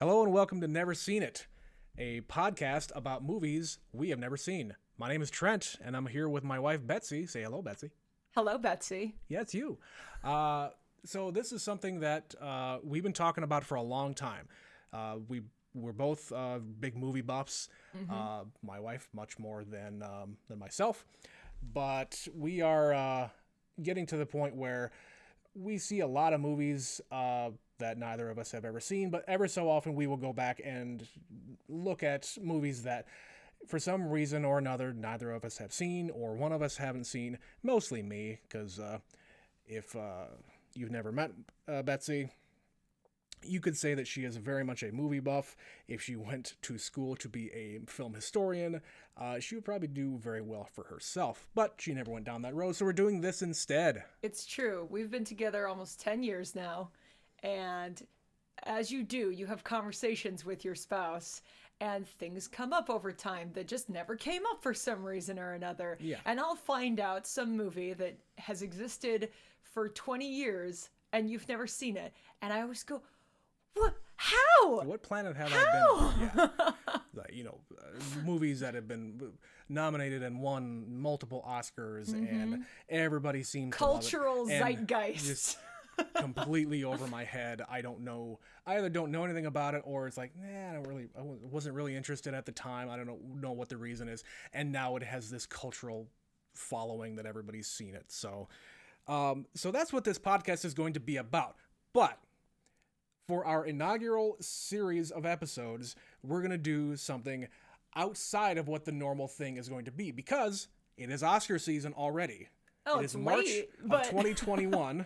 Hello and welcome to Never Seen It, a podcast about movies we have never seen. My name is Trent, and I'm here with my wife Betsy. Say hello, Betsy. Hello, Betsy. Yeah, it's you. So this is something that we've been talking about for a long time. We're both big movie buffs. My wife much more than myself, but we are getting to the point where we see a lot of movies that neither of us have ever seen, but ever so often we will go back and look at movies that for some reason or another neither of us have seen or one of us haven't seen, mostly me, because if you've never met Betsy, you could say that she is very much a movie buff. If she went to school to be a film historian, she would probably do very well for herself. But she never went down that road, so we're doing this instead. It's true. We've been together almost 10 years now. And as you do, you have conversations with your spouse. And things come up over time that just never came up for some reason or another. Yeah. And I'll find out some movie that has existed for 20 years and you've never seen it. And I always go, what? How? What planet have How? I been on? Yeah. Movies that have been nominated and won multiple Oscars, and everybody seems Cultural to love it. And zeitgeist. just completely over my head. I don't know. I either don't know anything about it, or it's like, I wasn't really interested at the time. I don't know what the reason is. And now it has this cultural following that everybody's seen it. So that's what this podcast is going to be about. But for our inaugural series of episodes, we're going to do something outside of what the normal thing is going to be, because it is Oscar season already. Oh, it it's is March late, of but 2021.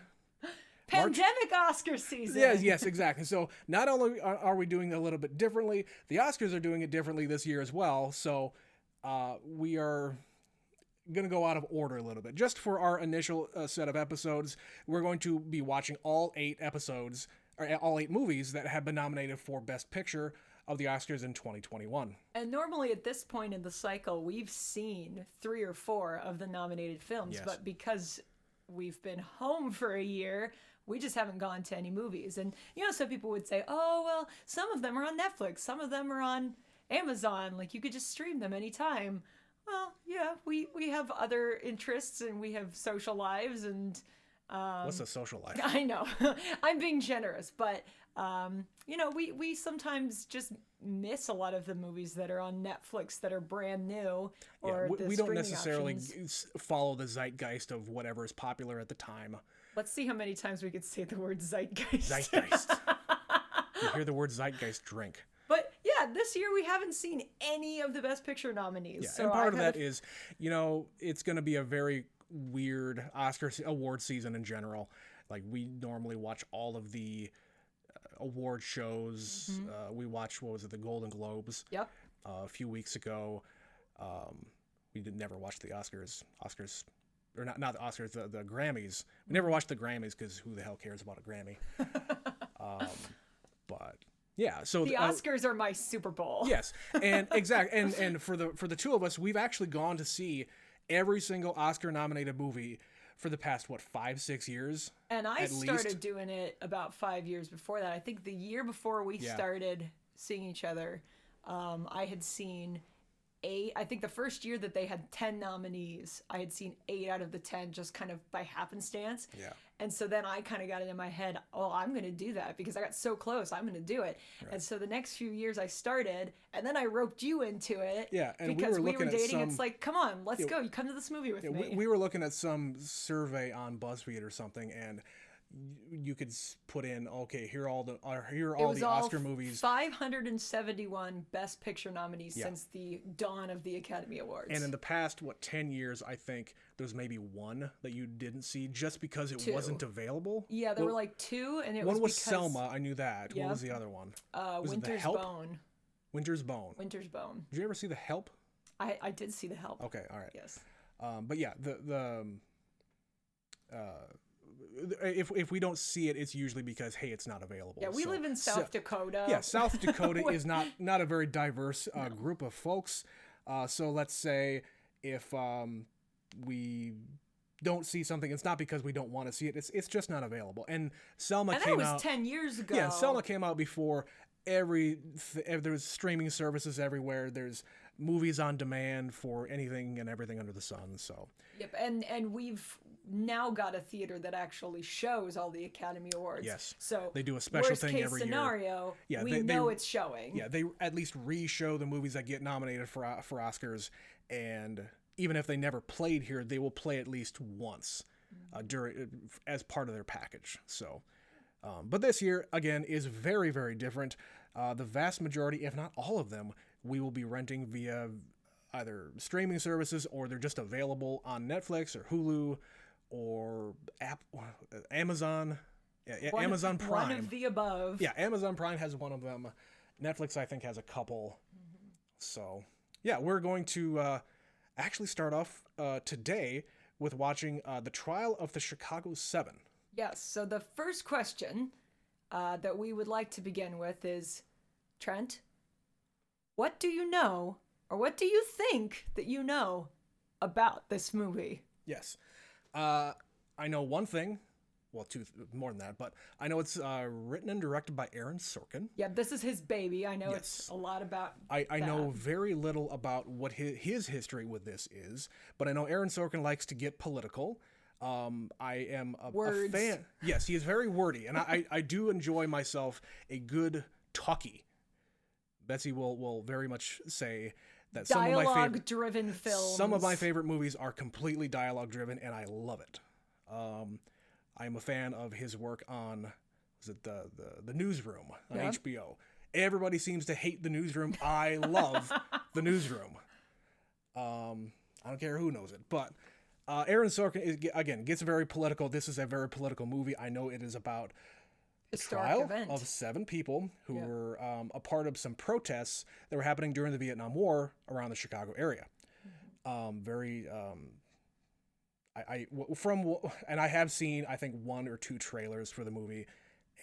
pandemic Oscar season. Yes, exactly. So not only are we doing it a little bit differently, the Oscars are doing it differently this year as well. So we are going to go out of order a little bit. Just for our initial set of episodes, we're going to be watching all 8 episodes, or all 8 movies that have been nominated for Best Picture of the Oscars in 2021. And normally at this point in the cycle, we've seen 3 or 4 of the nominated films, Yes. but because we've been home for a year, we just haven't gone to any movies. And, some people would say, oh, well, some of them are on Netflix, some of them are on Amazon, like you could just stream them anytime. Well, yeah, we have other interests and we have social lives and... What's a social life? I know. I'm being generous, but we sometimes just miss a lot of the movies that are on Netflix that are brand new, or we don't necessarily options. follow the zeitgeist of whatever is popular at the time. Let's see how many times we could say the word zeitgeist. Zeitgeist. You hear the word zeitgeist, drink. But yeah, this year we haven't seen any of the Best Picture nominees. Yeah, so and part of that is, it's going to be a very weird Oscar award season in general. Like, we normally watch all of the award shows. We watched, the Golden Globes. Yep. A few weeks ago. We never watch the Oscars, or not the Oscars, the Grammys. We never watched the Grammys because who the hell cares about a Grammy? But yeah, so the Oscars are my Super Bowl. Yes, and exactly, and for the two of us, we've actually gone to see every single Oscar-nominated movie for the past 5-6 years. And I started least. doing it about 5 years before that. I think the year before we started seeing each other, I had seen 8. I think the first year that they had 10 nominees, I had seen 8 out of the 10 just kind of by happenstance. Yeah. And so then I kind of got it in my head, oh, I'm going to do that because I got so close. I'm going to do it. Right. And so the next few years I started, and then I roped you into it. Yeah, and because we were dating. some, it's like, come on, let's go. You come to this movie with me. We were looking at some survey on BuzzFeed or something, and you could put in, okay, here are all the Oscar movies. 571 Best Picture nominees since the dawn of the Academy Awards. And in the past, 10 years, I think there's maybe 1 that you didn't see just because it 2. wasn't available. Yeah, there were like 2, and it one was because... Selma. I knew that. Yep. What was the other one? Was it The Winter's Help? Bone. Winter's Bone. Winter's Bone. Did you ever see The Help? I did see The Help. Okay, all right. Yes. But yeah, if we don't see it, it's usually because, hey, it's not available. Yeah, we live in South Dakota. Yeah, South Dakota is not a very diverse group of folks. So let's say if we don't see something, it's not because we don't want to see it. It's just not available. And Selma came out. And that was 10 years ago. Yeah, Selma came out before there's streaming services everywhere. There's movies on demand for anything and everything under the sun. So Yep, and we've now got a theater that actually shows all the Academy Awards. yes, So they do a special worst thing case every year. scenario, Yeah, we know it's showing. Yeah, they at least re-show the movies that get nominated for Oscars, and even if they never played here, they will play at least once during as part of their package. So, but this year again is very, very different. The vast majority, if not all of them, we will be renting via either streaming services or they're just available on Netflix or Hulu or Amazon. Yeah, Amazon Prime. One of the above. Yeah, Amazon Prime has one of them. Netflix, I think, has a couple. So, yeah, we're going to actually start off today with watching The Trial of the Chicago 7. Yes, so the first question that we would like to begin with is, Trent, what do you know, or what do you think that you know about this movie? Yes. I know one thing. Well, more than that, but I know it's written and directed by Aaron Sorkin. Yeah, this is his baby. I know Yes. it's a lot about I know very little about what his history with this is, but I know Aaron Sorkin likes to get political. I am a fan. Yes, he is very wordy, and I do enjoy myself a good talkie. Betsy will very much say that dialogue-driven films. Some of my favorite movies are completely dialogue-driven, and I love it. I am a fan of his work on, was it the Newsroom on HBO? Everybody seems to hate the Newsroom. I love the Newsroom. I don't care who knows it, but Aaron Sorkin again gets very political. This is a very political movie. I know it is about the trial of 7 people who were a part of some protests that were happening during the Vietnam War around the Chicago area. I have seen, I think, 1 or 2 trailers for the movie,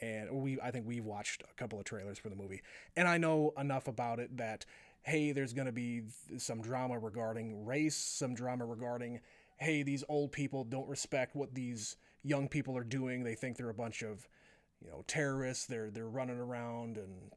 and I think we've watched a couple of trailers for the movie, and I know enough about it that, hey, there's going to be some drama regarding race, some drama regarding, hey, these old people don't respect what these young people are doing. They think they're a bunch of, terrorists. They're running around and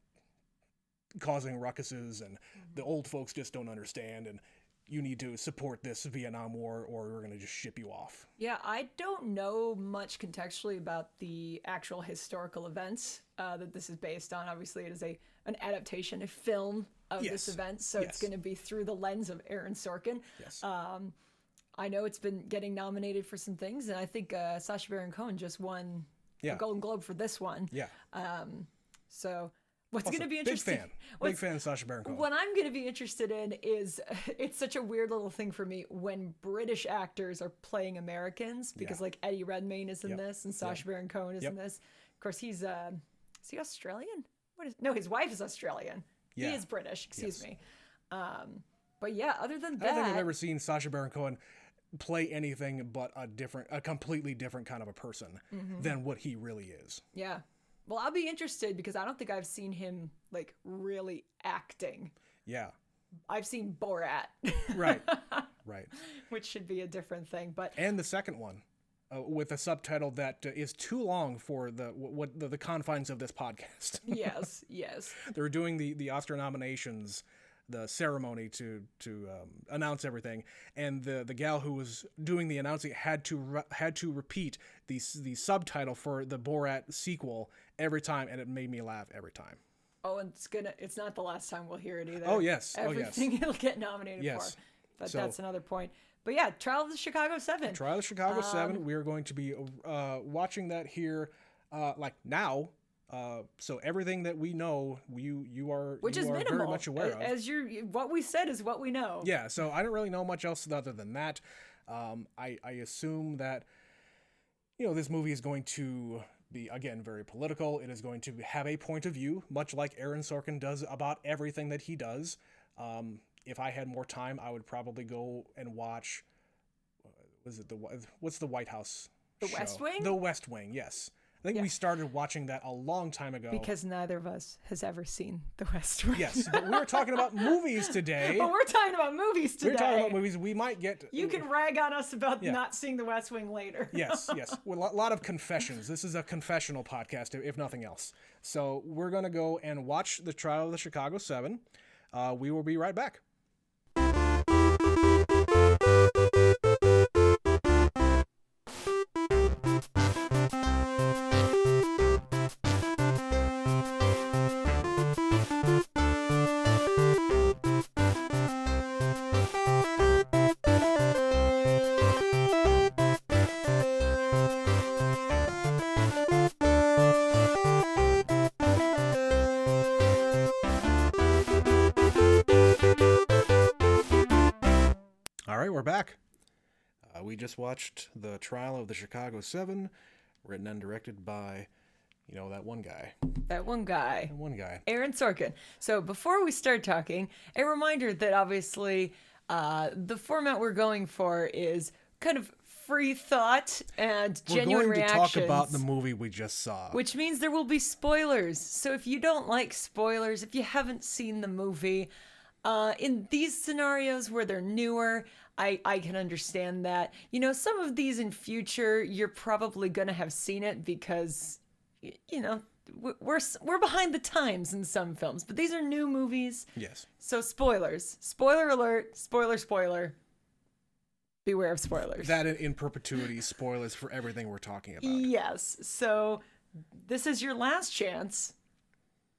causing ruckuses, and the old folks just don't understand, and you need to support this Vietnam War or we're going to just ship you off. Yeah, I don't know much contextually about the actual historical events that this is based on. Obviously, it is an adaptation, a film of this event, so it's going to be through the lens of Aaron Sorkin. Yes. I know it's been getting nominated for some things, and I think Sacha Baron Cohen just won a Golden Globe for this one. Yeah. So what's going to be interesting? Big fan of Sacha Baron Cohen. What I'm going to be interested in is, it's such a weird little thing for me when British actors are playing Americans, because like Eddie Redmayne is in this and Sacha Baron Cohen is in this. Of course, is he Australian? No, his wife is Australian. Yeah. He is British, excuse me. But yeah, other than that, I don't think I've ever seen Sacha Baron Cohen play anything but a completely different kind of a person than what he really is. Yeah. Well, I'll be interested because I don't think I've seen him like really acting. Yeah. I've seen Borat. Right. Which should be a different thing, but and the second one with a subtitle that is too long for the confines of this podcast. Yes. They were doing the Oscar nominations, the ceremony to announce everything, and the gal who was doing the announcing had to repeat the subtitle for the Borat sequel every time, and it made me laugh every time. Oh, and it's not the last time we'll hear it either. Oh yes. Everything it'll get nominated for. But that's another point. But yeah, Trial of the Chicago 7. Trial of the Chicago 7. We are going to be watching that here now. So everything that we know, you are minimal, very much aware of. As what we said is what we know. Yeah, so I don't really know much else other than that. I assume that this movie is going to be, again, very political. It is going to have a point of view, much like Aaron Sorkin does about everything that he does. If I had more time, I would probably go and watch. What's the White House? The West Wing. The West Wing, yes. I think we started watching that a long time ago. Because neither of us has ever seen The West Wing. Yes, but we were talking about movies today. But we're talking about movies today. We're talking about movies. We might get... You can rag on us about not seeing The West Wing later. Yes. With a lot of confessions. This is a confessional podcast, if nothing else. So we're going to go and watch the trial of the Chicago 7. We will be right back. We're back. We just watched the trial of the Chicago 7, written and directed by, that one guy. That one guy. Aaron Sorkin. So before we start talking, a reminder that obviously the format we're going for is kind of free thought and genuine reactions. We're going to talk about the movie we just saw. Which means there will be spoilers. So if you don't like spoilers, if you haven't seen the movie, in these scenarios where they're newer, I can understand that. Some of these in future, you're probably going to have seen it because, we're behind the times in some films. But these are new movies. Yes. So spoilers. Spoiler alert. Spoiler. Beware of spoilers. That in perpetuity, spoilers for everything we're talking about. Yes. So this is your last chance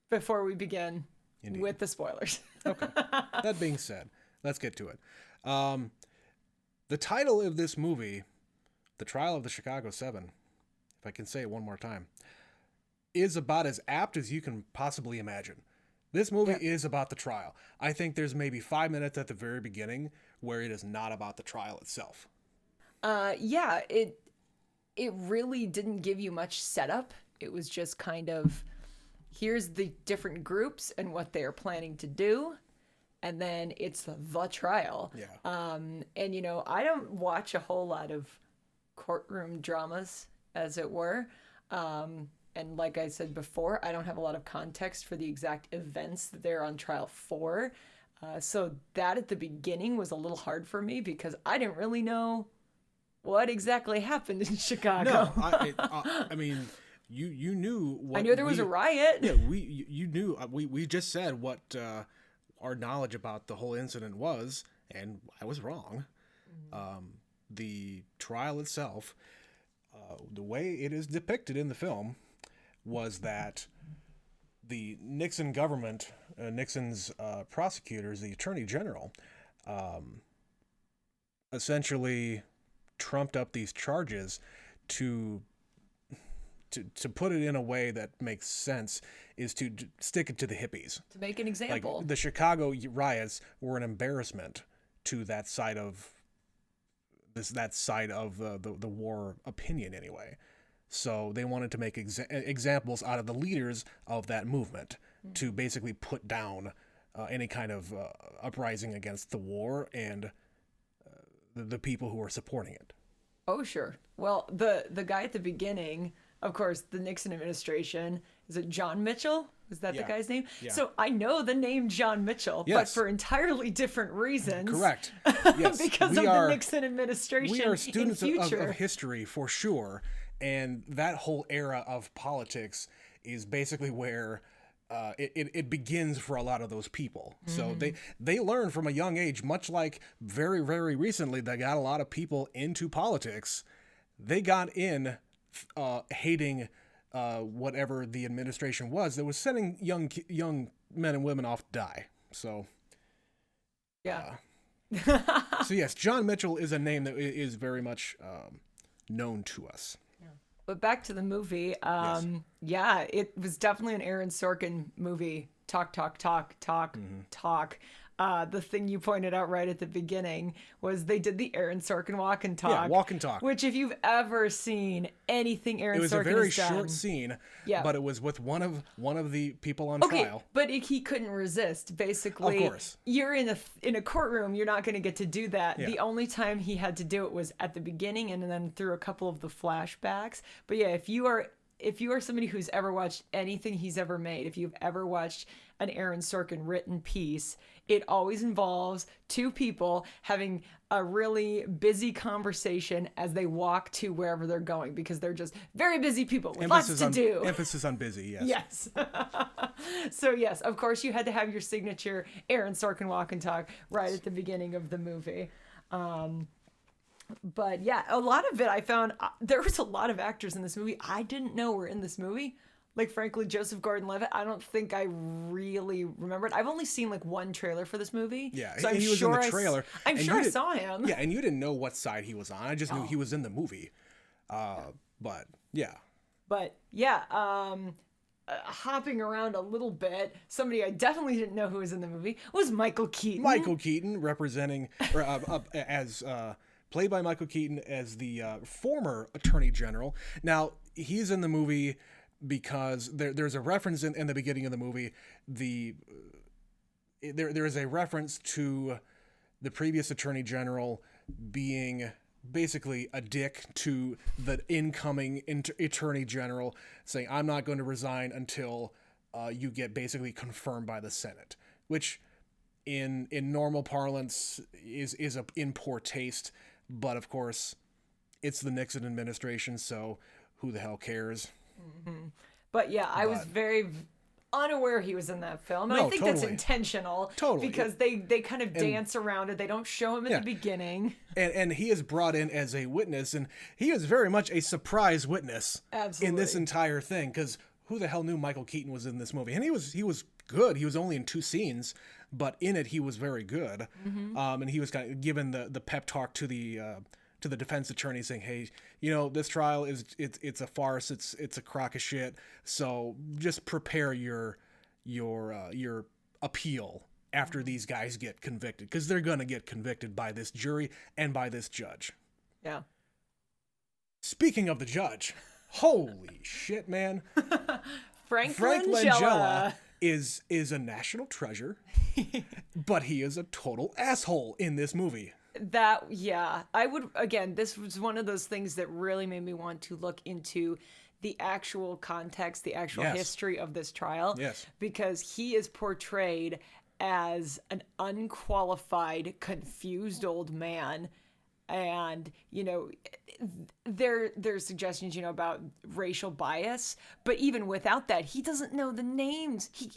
before we begin with the spoilers. Okay. That being said, let's get to it. The title of this movie, The Trial of the Chicago 7, if I can say it one more time, is about as apt as you can possibly imagine. This movie is about the trial. I think there's maybe 5 minutes at the very beginning where it is not about the trial itself. It really didn't give you much setup. It was just kind of, here's the different groups and what they are planning to do. And then it's the trial. Yeah. I don't watch a whole lot of courtroom dramas, as it were. And like I said before, I don't have a lot of context for the exact events that they're on trial for. So that at the beginning was a little hard for me because I didn't really know what exactly happened in Chicago. No, I mean, you knew what... I knew there was a riot. Yeah, you knew. We just said what... our knowledge about the whole incident was, and I was wrong. The trial itself, the way it is depicted in the film, was that the Nixon government, Nixon's prosecutors, the Attorney General, essentially trumped up these charges to put it in a way that makes sense, is to stick it to the hippies. To make an example. Like, the Chicago riots were an embarrassment to that side of the war opinion anyway. So they wanted to make examples out of the leaders of that movement to basically put down any kind of uprising against the war and the people who were supporting it. Oh, sure. Well, the guy at the beginning, of course, the Nixon administration, is it John Mitchell? Is that the guy's name? Yeah. So I know the name John Mitchell, but for entirely different reasons. Correct. Yes. Because of the Nixon administration. We are students of history for sure. And that whole era of politics is basically where it begins for a lot of those people. So they learn from a young age, much like very, very recently they got a lot of people into politics. They got in hating whatever the administration was that was sending young men and women off to die. So, yeah. So yes, John Mitchell is a name that is very much known to us. But back to the movie. Yeah, it was definitely an Aaron Sorkin movie. Talk. The thing you pointed out right at the beginning was they did the Aaron Sorkin walk and talk. Yeah, walk and talk. Which, if you've ever seen anything Aaron Sorkin has done, it was a very short scene. Yeah. But it was with one of the people on trial. But he couldn't resist. Basically, of course, you're in a courtroom. You're not going to get to do that. Yeah. The only time he had to do it was at the beginning, and then through a couple of the flashbacks. But yeah, if you are if you are somebody who's ever watched anything he's ever made, if you've ever watched an Aaron Sorkin written piece, it always involves two people having a really busy conversation as they walk to wherever they're going, because they're just very busy people with lots to do. Emphasis on busy, yes. Yes. So yes, of course you had to have your signature Aaron Sorkin walk and talk right at the beginning of the movie. But yeah, a lot of it I found, there was a lot of actors in this movie I didn't know were in this movie. Like, frankly, Joseph Gordon-Levitt, I don't think I really remembered. I've only seen like one trailer for this movie. Yeah, so he was in the trailer. I'm sure I saw him. Yeah, and you didn't know what side he was on. I just knew he was in the movie. But yeah. But yeah, hopping around a little bit, somebody I definitely didn't know who was in the movie was Michael Keaton. Michael Keaton, representing as played by Michael Keaton as the former Attorney General. Now, he's in the movie because there's a reference in the beginning of the movie. There is a reference to the previous Attorney General being basically a dick to the incoming Attorney General, saying, I'm not going to resign until you get basically confirmed by the Senate, which in normal parlance is in poor taste. But of course, it's the Nixon administration, so who the hell cares? Mm-hmm. But yeah, I was very unaware he was in that film, and I think that's intentional. Totally, because they kind of dance around it. They don't show him at the beginning. And he is brought in as a witness, and he is very much a surprise witness in this entire thing, because who the hell knew Michael Keaton was in this movie? And he was good. He was only in 2 scenes, but in it he was very good. Mm-hmm. And he was kind of given the pep talk to the defense attorney, saying, hey, this trial it's a farce, it's a crock of shit, so just prepare your appeal after these guys get convicted, because they're gonna get convicted by this jury and by this judge. Yeah. Speaking of the judge, holy shit, man. Frank Langella is a national treasure, but he is a total asshole in this movie. This was one of those things that really made me want to look into the actual context, the actual history of this trial. Yes. Because he is portrayed as an unqualified, confused old man. And, there's suggestions, about racial bias, but even without that, he doesn't know the names. He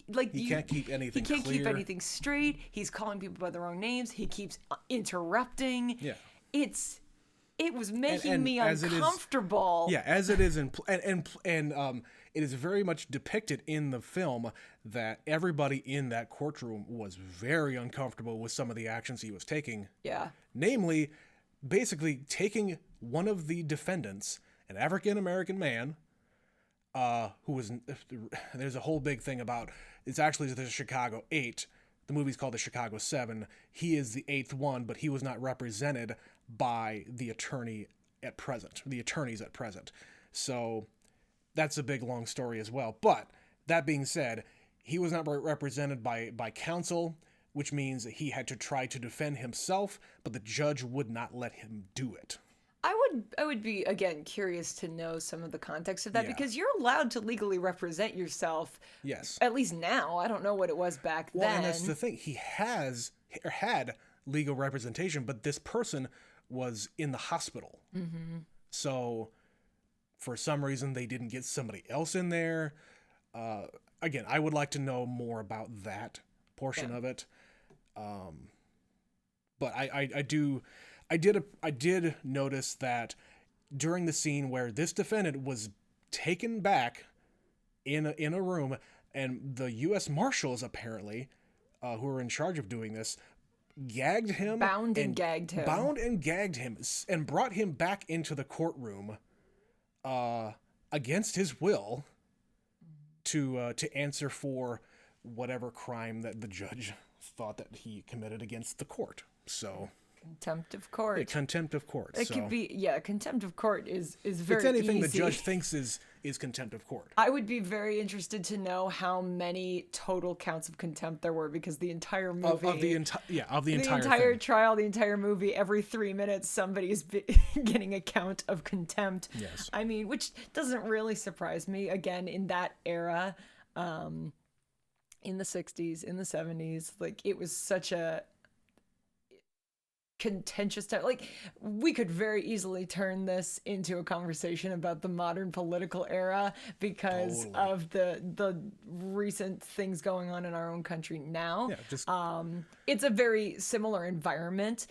can't keep anything clear. He can't keep anything straight. He's calling people by the wrong names. He keeps interrupting. Yeah. It was making me uncomfortable. As it is and it is very much depicted in the film that everybody in that courtroom was very uncomfortable with some of the actions he was taking. Yeah. Namely, basically taking one of the defendants, an African-American man, who was, there's a whole big thing about, it's actually the Chicago 8. The movie's called the Chicago 7. He is the 8th one, but he was not represented by the attorneys at present. So that's a big, long story as well. But that being said, he was not represented by counsel, which means that he had to try to defend himself, but the judge would not let him do it. I would be, again, curious to know some of the context of that, because you're allowed to legally represent yourself. Yes. At least now. I don't know what it was back then. And that's the thing. He had legal representation, but this person was in the hospital. Mm-hmm. So for some reason, they didn't get somebody else in there. Again, I would like to know more about that portion of it. But I did notice that during the scene where this defendant was taken back in a room, and the U.S. Marshals apparently, who were in charge of doing this, gagged him, bound and gagged him, and brought him back into the courtroom, against his will, to answer for whatever crime that the judge thought that he committed against the court. So. Contempt of court. Yeah, contempt of court. It could be, contempt of court is very It's anything easy. the judge thinks is contempt of court. I would be very interested to know how many total counts of contempt there were, because the entire movie, Of the entire thing. trial, the entire movie, every 3 minutes somebody's getting a count of contempt. Yes. I mean, which doesn't really surprise me. Again, in that era, in the 60s, in the 70s, like, it was such a contentious time. Like, we could very easily turn this into a conversation about the modern political era because of the recent things going on in our own country now. It's a very similar environment.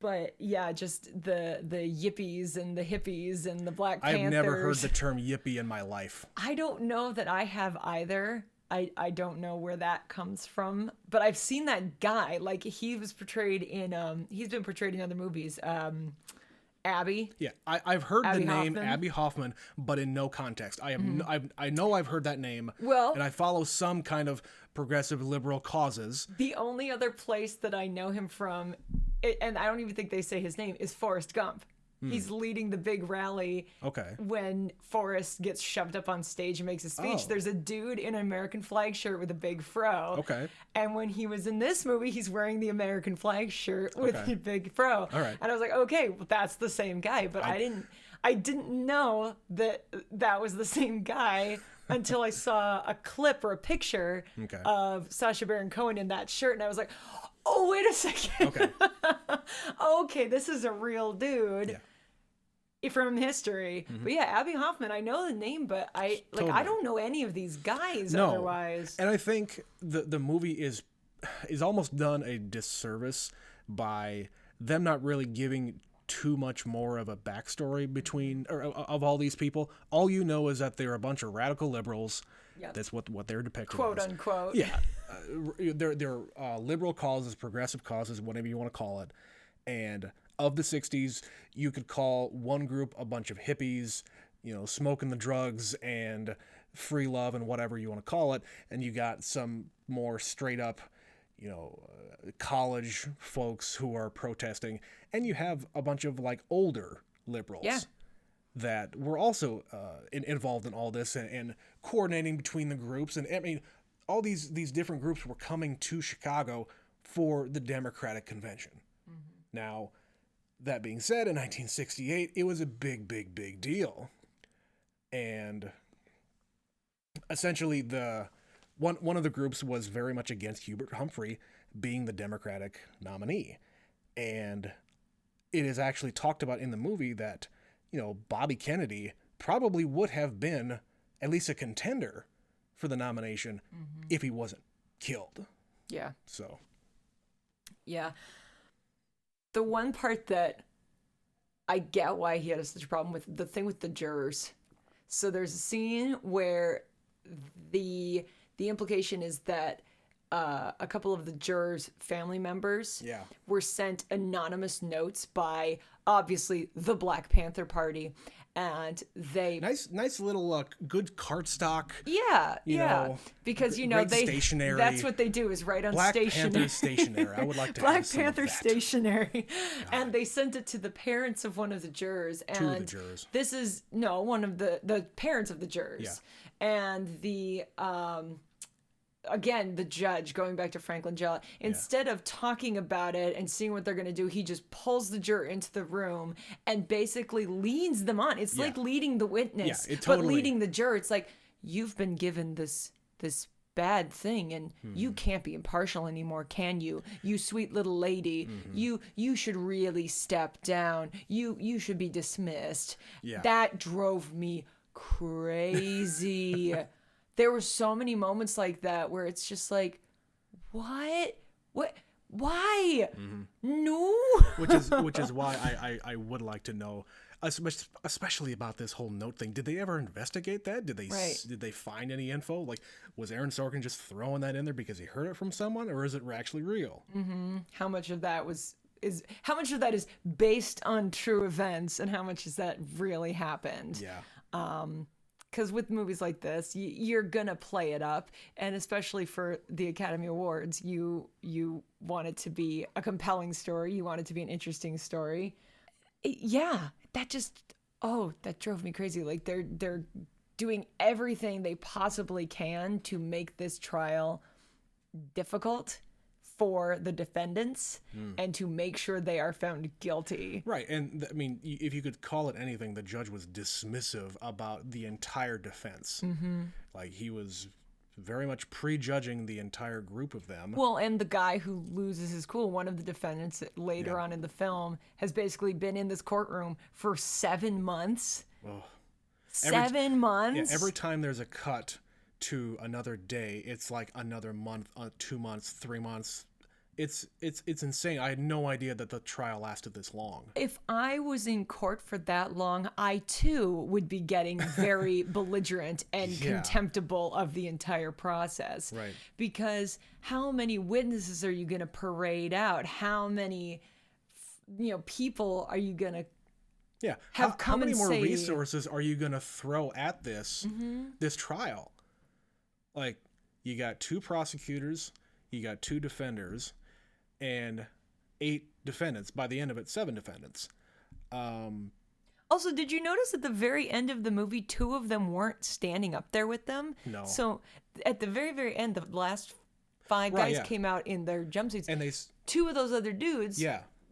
But yeah, just the yippies and the hippies and the Black Panthers. I've never heard the term yippie in my life. I don't know that I have either. I don't know where that comes from, but I've seen that guy. Like, he was portrayed in he's been portrayed in other movies. Abby. Yeah, I've heard Abby the name Hoffman. Abby Hoffman, but in no context. I know I've heard that name. Well, and I follow some kind of progressive liberal causes. The only other place that I know him from, and I don't even think they say his name, is Forrest Gump. He's leading the big rally. Okay. When Forrest gets shoved up on stage and makes a speech, there's a dude in an American flag shirt with a big fro. Okay. And when he was in this movie, he's wearing the American flag shirt with a big fro. All right. And I was like, okay, well, that's the same guy. But I didn't know that was the same guy until I saw a clip or a picture of Sacha Baron Cohen in that shirt, and I was like, oh, wait a second. Okay. Okay, this is a real dude. Yeah. From history. But yeah, Abby Hoffman, I know the name, but I don't know any of these guys otherwise. And I think the movie is almost done a disservice by them not really giving too much more of a backstory of all these people. All you know is that they're a bunch of radical liberals. Yep. That's what they're depicted Quote as. unquote. Yeah. They're liberal causes, progressive causes, whatever you want to call it. And of the 60s, you could call one group a bunch of hippies, smoking the drugs and free love and whatever you want to call it. And you got some more straight up, college folks who are protesting. And you have a bunch of like older liberals that were also involved in all this and coordinating between the groups. And I mean, all these different groups were coming to Chicago for the Democratic Convention. Now, that being said, in 1968, it was a big, big, big deal. And essentially, one of the groups was very much against Hubert Humphrey being the Democratic nominee. And it is actually talked about in the movie that, Bobby Kennedy probably would have been at least a contender for the nomination if he wasn't killed. Yeah. So. Yeah. The one part that I get why he had such a problem with, the thing with the jurors. So there's a scene where the implication is that a couple of the jurors' family members were sent anonymous notes by, obviously, the Black Panther Party, and they nice little good cardstock. Because they stationery. That's what they do, is write on Black stationery. Panther stationery. I would like to Black have some Panther of that. stationery, and they sent it to the parents of one of the jurors. And two of the jurors. This is one of the parents of the jurors, and the again, the judge, going back to Franklin Jella, instead of talking about it and seeing what they're going to do, he just pulls the juror into the room and basically leads them on. It's like leading the witness, but leading the juror. It's like, you've been given this bad thing, and you can't be impartial anymore, can you? You sweet little lady. You should really step down. You should be dismissed. That drove me crazy. There were so many moments like that where it's just like, what? Why? No. Which is why I would like to know, especially about this whole note thing. Did they ever investigate that? Did they find any info? Like, was Aaron Sorkin just throwing that in there because he heard it from someone, or is it actually real? How much of that is based on true events, and how much is that really happened? because with movies like this, you're gonna play it up, and especially for the Academy Awards, you want it to be a compelling story, you want it to be an interesting story. Yeah, that drove me crazy. Like they're doing everything they possibly can to make this trial difficult for the defendants and to make sure they are found guilty. Right. And I mean, if you could call it anything, the judge was dismissive about the entire defense. Like he was very much prejudging the entire group of them. Well, and the guy who loses his cool, one of the defendants later on in the film, has basically been in this courtroom for 7 months. Oh. 7 months? Yeah, every time there's a cut to another day, it's like another month, 2 months, 3 months. It's insane. I had no idea that the trial lasted this long. If I was in court for that long, I too would be getting very belligerent and contemptible of the entire process. Right. Because how many witnesses are you going to parade out? How many people are you going to how many more resources are you going to throw at this trial? Like, you got 2 prosecutors, you got 2 defenders, and 8 defendants. By the end of it, 7 defendants. Also, did you notice at the very end of the movie, 2 of them weren't standing up there with them? No. So at the very, very end, the last 5 guys came out in their jumpsuits. And 2 of those other dudes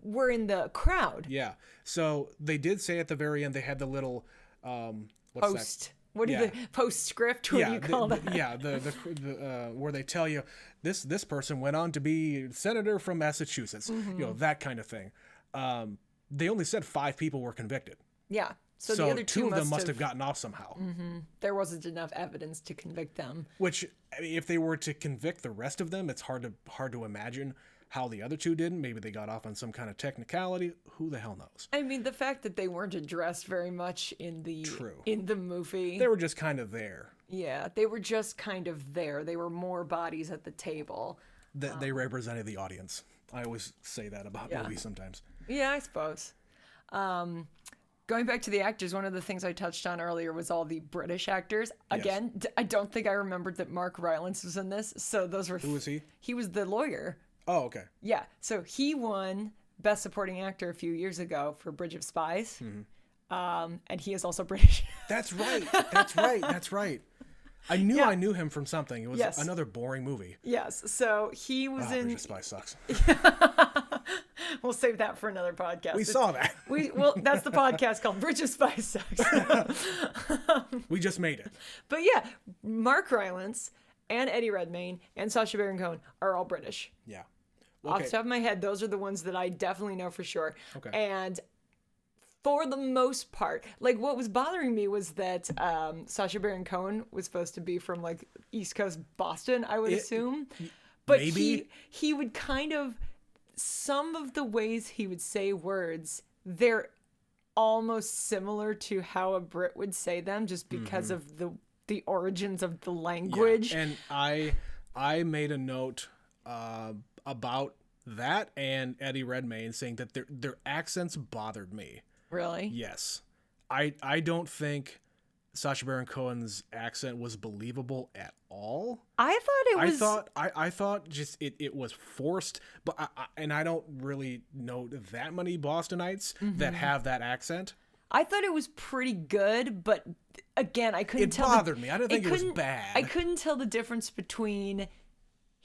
were in the crowd. Yeah. So they did say at the very end they had the little what's post. That? What do the postscript? What do you call that? The where they tell you this person went on to be senator from Massachusetts. That kind of thing. They only said 5 people were convicted. Yeah. So the other 2 of them must have gotten off somehow. There wasn't enough evidence to convict them. Which, I mean, if they were to convict the rest of them, it's hard to imagine how the other 2 didn't. Maybe they got off on some kind of technicality. Who the hell knows? I mean, the fact that they weren't addressed very much in the movie. They were just kind of there. Yeah, they were just kind of there. They were more bodies at the table. They represented the audience. I always say that about movies sometimes. Yeah, I suppose. Going back to the actors, one of the things I touched on earlier was all the British actors. Again, I don't think I remembered that Mark Rylance was in this. So those were... Who was he? He was the lawyer. Oh, okay. Yeah, so he won Best Supporting Actor a few years ago for Bridge of Spies. And he is also British. That's right. I knew him from something. It was another boring movie. Yes, so he was in... Bridge of Spies sucks. We'll save that for another podcast. We saw that. That's the podcast called Bridge of Spies Sucks. We just made it. But yeah, Mark Rylance and Eddie Redmayne and Sacha Baron Cohen are all British. Yeah. Off the top of my head, those are the ones that I definitely know for sure. Okay. And for the most part, like what was bothering me was that Sacha Baron Cohen was supposed to be from like East Coast Boston, I would assume. But maybe. he would kind of, some of the ways he would say words, they're almost similar to how a Brit would say them just because of the origins of the language. Yeah. And I made a note about that and Eddie Redmayne saying that their accents bothered me. Really? Yes. I don't think Sacha Baron Cohen's accent was believable at all. I thought it was... I thought just it was forced, but I don't really know that many Bostonites that have that accent. I thought it was pretty good, but again, I couldn't tell. It bothered me. I didn't think it was bad. I couldn't tell the difference between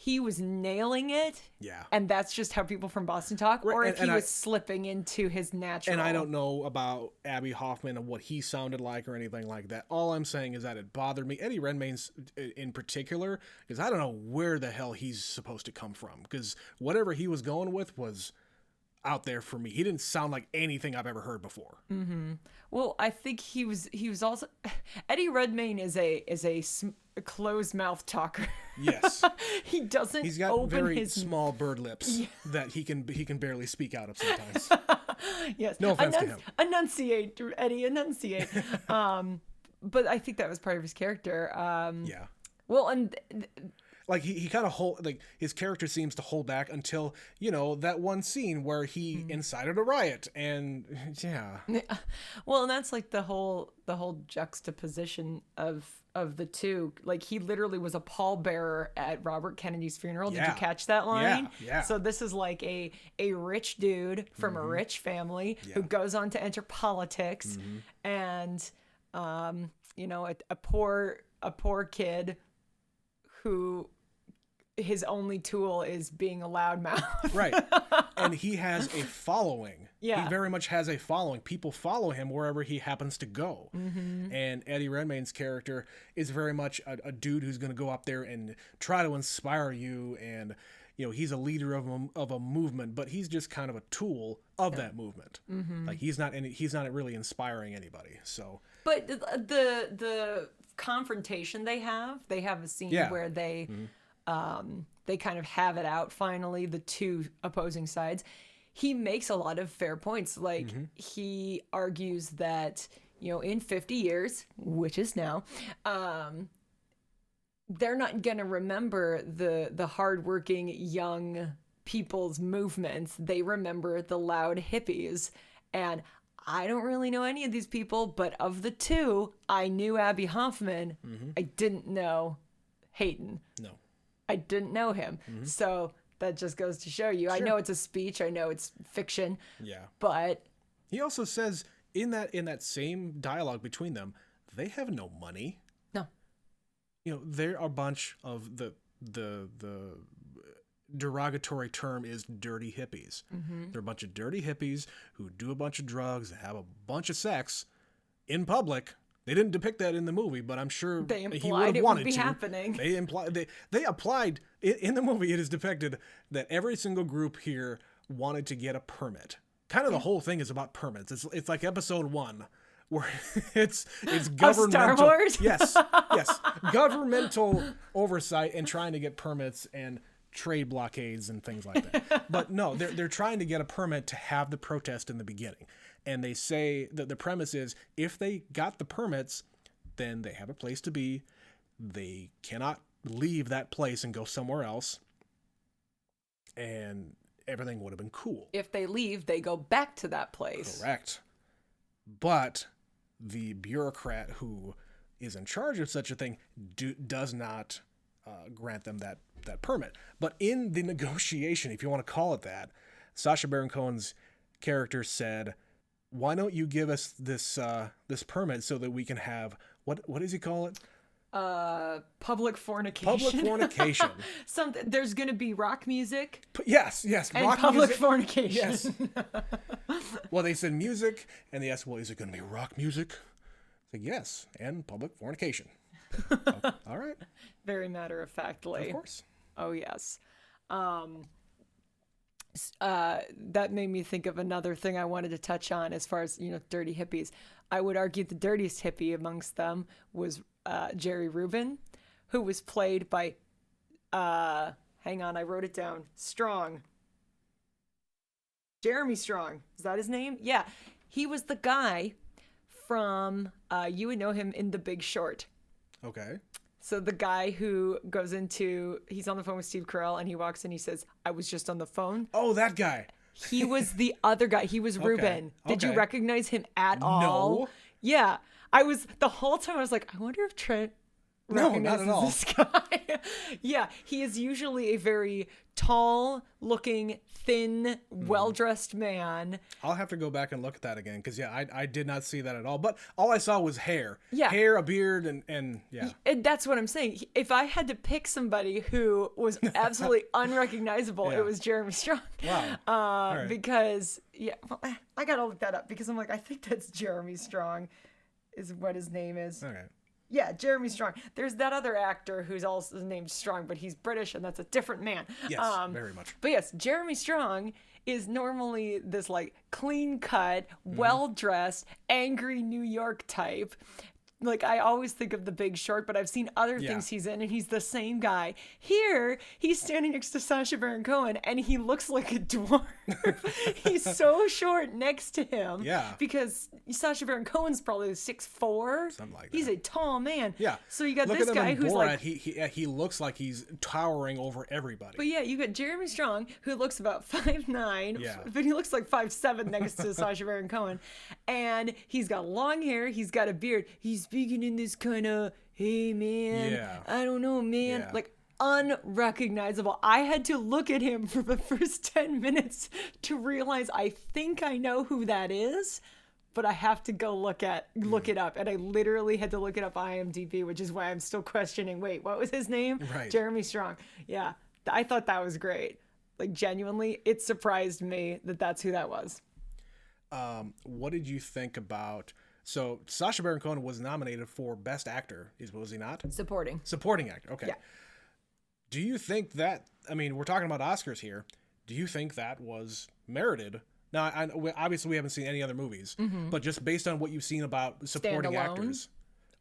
he was nailing it, and that's just how people from Boston talk, or if he was slipping into his natural. And I don't know about Abby Hoffman and what he sounded like or anything like that. All I'm saying is that it bothered me. Eddie Redmayne's in particular, because I don't know where the hell he's supposed to come from, because whatever he was going with was out there for me. He didn't sound like anything I've ever heard before. Well, I think he was also Eddie Redmayne is a closed mouth talker. Yes. He doesn't. He's got open very his small bird lips that he can barely speak out of sometimes. Yes. No offense to him. Enunciate, Eddie, enunciate. But I think that was part of his character. Yeah. Well, and like he kind of hold, like his character seems to hold back until, you know, that one scene where he incited a riot, and yeah. Well, and that's like the whole juxtaposition of the two. Like, he literally was a pallbearer at Robert Kennedy's funeral. Did you catch that line? Yeah. So this is like a rich dude from a rich family who goes on to enter politics, and you know, a poor kid who his only tool is being a loudmouth. Right. And he has a following. Yeah. He very much has a following. People follow him wherever he happens to go. And Eddie Redmayne's character is very much a dude who's going to go up there and try to inspire you. And, you know, he's a leader of a movement, but he's just kind of a tool of that movement. Like, he's not really inspiring anybody. So, but the confrontation they have a scene where they kind of have it out finally, the two opposing sides. He makes a lot of fair points. Like, he argues that, you know, in 50 years, which is now, they're not going to remember the hardworking young people's movements. They remember the loud hippies. And I don't really know any of these people, but of the two, I knew Abby Hoffman. I didn't know Hayden. no. I didn't know him. So that just goes to show you. Sure. I know it's a speech. I know it's fiction. Yeah. But he also says in that same dialogue between them, they have no money. No. You know, they're a bunch of the derogatory term is dirty hippies. They're a bunch of dirty hippies who do a bunch of drugs, have a bunch of sex in public. They didn't depict that in the movie, but I'm sure they implied he would have it wanted would be to. Happening. They applied in the movie. It is depicted that every single group here wanted to get a permit. Kind of the whole thing is about permits. It's like episode 1, where it's governmental. Star Wars? Yes, governmental oversight and trying to get permits and trade blockades and things like that. But no, they're trying to get a permit to have the protest in the beginning. And they say that the premise is if they got the permits, then they have a place to be. They cannot leave that place and go somewhere else. And everything would have been cool. If they leave, they go back to that place. Correct. But the bureaucrat who is in charge of such a thing does not grant them that permit. But in the negotiation, if you want to call it that, Sacha Baron Cohen's character said, why don't you give us this permit so that we can have, what does he call it? Public fornication. Public fornication. There's going to be rock music. Yes. And rock public music. fornication. Yes. Well, they said music, and they asked, well, is it going to be rock music? I said, yes, and public fornication. Oh, all right. Very matter-of-factly. Of course. Oh, yes. That made me think of another thing I wanted to touch on as far as, you know, dirty hippies. I would argue the dirtiest hippie amongst them was Jerry Rubin, who was played by, hang on, I wrote it down, Strong. Jeremy Strong. Is that his name? Yeah. He was the guy from, you would know him in The Big Short. Okay. So the guy who he's on the phone with Steve Carell and he walks in, he says, I was just on the phone. Oh, that guy. He was the other guy. He was Ruben. Did you recognize him at all? No. Yeah. The whole time I was like, I wonder if Trent recognizes this guy. Yeah. He is usually a very tall looking, thin, well-dressed man. I'll have to go back and look at that again because, I did not see that at all. But all I saw was hair. Yeah. Hair, a beard, and yeah. And that's what I'm saying. If I had to pick somebody who was absolutely unrecognizable, it was Jeremy Strong. Wow. All right. Because, I got to look that up because I'm like, I think that's Jeremy Strong is what his name is. All right. Yeah, Jeremy Strong. There's that other actor who's also named Strong, but he's British, and that's a different man. Yes, very much. But yes, Jeremy Strong is normally this like clean-cut, well-dressed, angry New York type. like I always think of The Big Short, but I've seen other things he's in, and he's the same guy. Here, he's standing next to Sacha Baron Cohen, and he looks like a dwarf. He's so short next to him. Yeah. Because Sacha Baron Cohen's probably 6'4". Something like that. He's a tall man. Yeah. So you got Look this at him guy in who's Borat, like, he looks like he's towering over everybody. but yeah, you got Jeremy Strong, who looks about 5'9", Yeah. but he looks like 5'7" next to Sacha Baron Cohen. And he's got long hair, he's got a beard. He's speaking in this kind of, hey man, I don't know, man. Yeah. Like, unrecognizable. I had to look at him for the first 10 minutes to realize I think I know who that is, but I have to go look it up. And I literally had to look it up IMDb, which is why I'm still questioning, wait, what was his name? Right. Jeremy Strong. Yeah. I thought that was great. Like, genuinely, it surprised me that that's who that was. What did you think about... So, Sacha Baron Cohen was nominated for Best Actor, was he not? Supporting. Supporting Actor, okay. Yeah. Do you think that... I mean, we're talking about Oscars here. Do you think that was merited? Now, obviously we haven't seen any other movies, but just based on what you've seen about supporting Standalone. actors,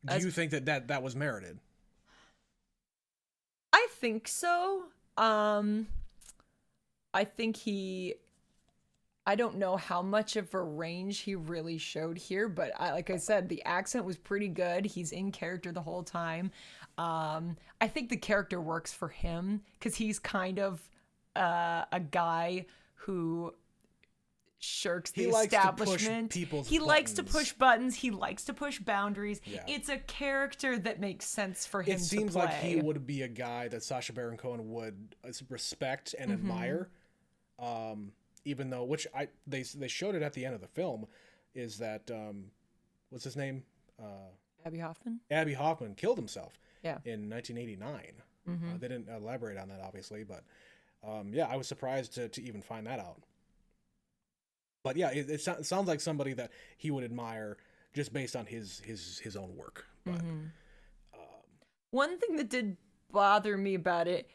do you think that was merited? I think so. I think I don't know how much of a range he really showed here, but like I said, the accent was pretty good. He's in character the whole time. I think the character works for him because he's kind of a guy who shirks the establishment. He likes to push buttons. He likes to push boundaries. Yeah. It's a character that makes sense for him to play. It seems like he would be a guy that Sacha Baron Cohen would respect and admire. Even though, they showed it at the end of the film, is that what's his name? Abbie Hoffman. Abbie Hoffman killed himself. Yeah. In 1989. They didn't elaborate on that, obviously, but I was surprised to even find that out. But yeah, it sounds like somebody that he would admire just based on his own work. But one thing that did bother me about it,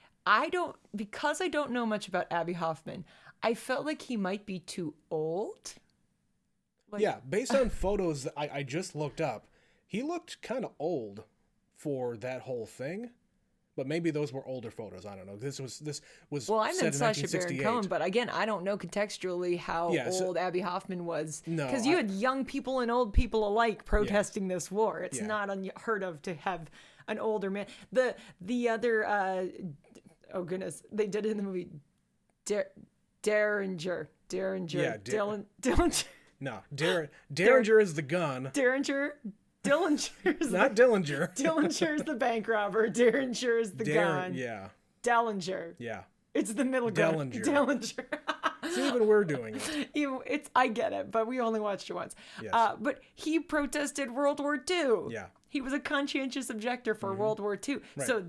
because I don't know much about Abbie Hoffman, I felt like he might be too old. Yeah, based on photos that I just looked up, he looked kind of old for that whole thing. But maybe those were older photos. I don't know. This was well, I'm set in Sacha Baron 1968. Cohen, but again, I don't know contextually how old Abbie Hoffman was. No, because you had young people and old people alike protesting this war. It's not unheard of to have an older man. The other oh goodness, they did it in the movie Derringer. Yeah, Dillinger. No, Derringer is the gun. Dillinger's not Dillinger. Dillinger's the bank robber. Derringer's the gun. Yeah. Dellinger. Yeah. It's the middle gun. Dellinger. See, even we're doing it. I get it, but we only watched it once. Yes. But he protested World War II. Yeah. He was a conscientious objector for World War II. Right. So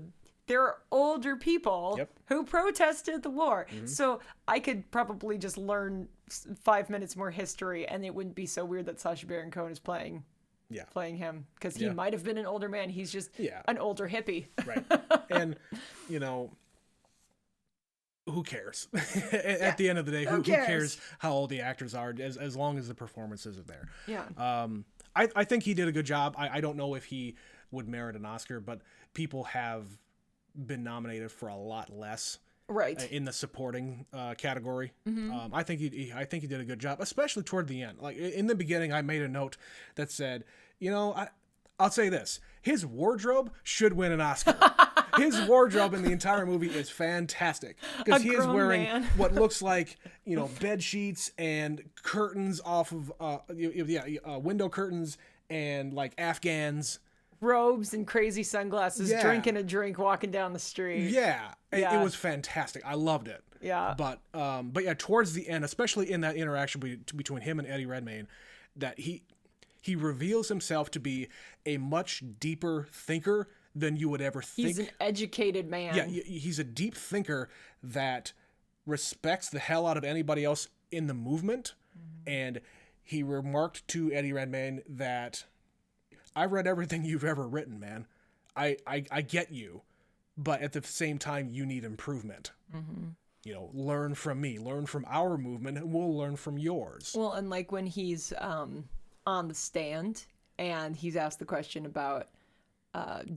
there are older people who protested the war. So I could probably just learn 5 minutes more history, and it wouldn't be so weird that Sacha Baron Cohen is playing him, because he might have been an older man. He's just an older hippie. Right. And, who cares? At the end of the day, who cares how old the actors are, as long as the performances are there. Yeah. I think he did a good job. I don't know if he would merit an Oscar, but people have been nominated for a lot less. Right. In the supporting category. I think he did a good job, especially toward the end. Like in the beginning, I made a note that said, I'll say this: his wardrobe should win an Oscar. His wardrobe in the entire movie is fantastic because he is wearing what looks like bed sheets and curtains off of window curtains and like Afghans. Robes and crazy sunglasses, drinking a drink, walking down the street. Yeah. It was fantastic. I loved it. Yeah. But yeah, towards the end, especially in that interaction between him and Eddie Redmayne, that he reveals himself to be a much deeper thinker than you would ever think. He's an educated man. Yeah, he's a deep thinker that respects the hell out of anybody else in the movement. And he remarked to Eddie Redmayne that, I've read everything you've ever written, man. I get you, but at the same time, you need improvement. Learn from me, learn from our movement, and we'll learn from yours. Well, and like when he's on the stand and he's asked the question about,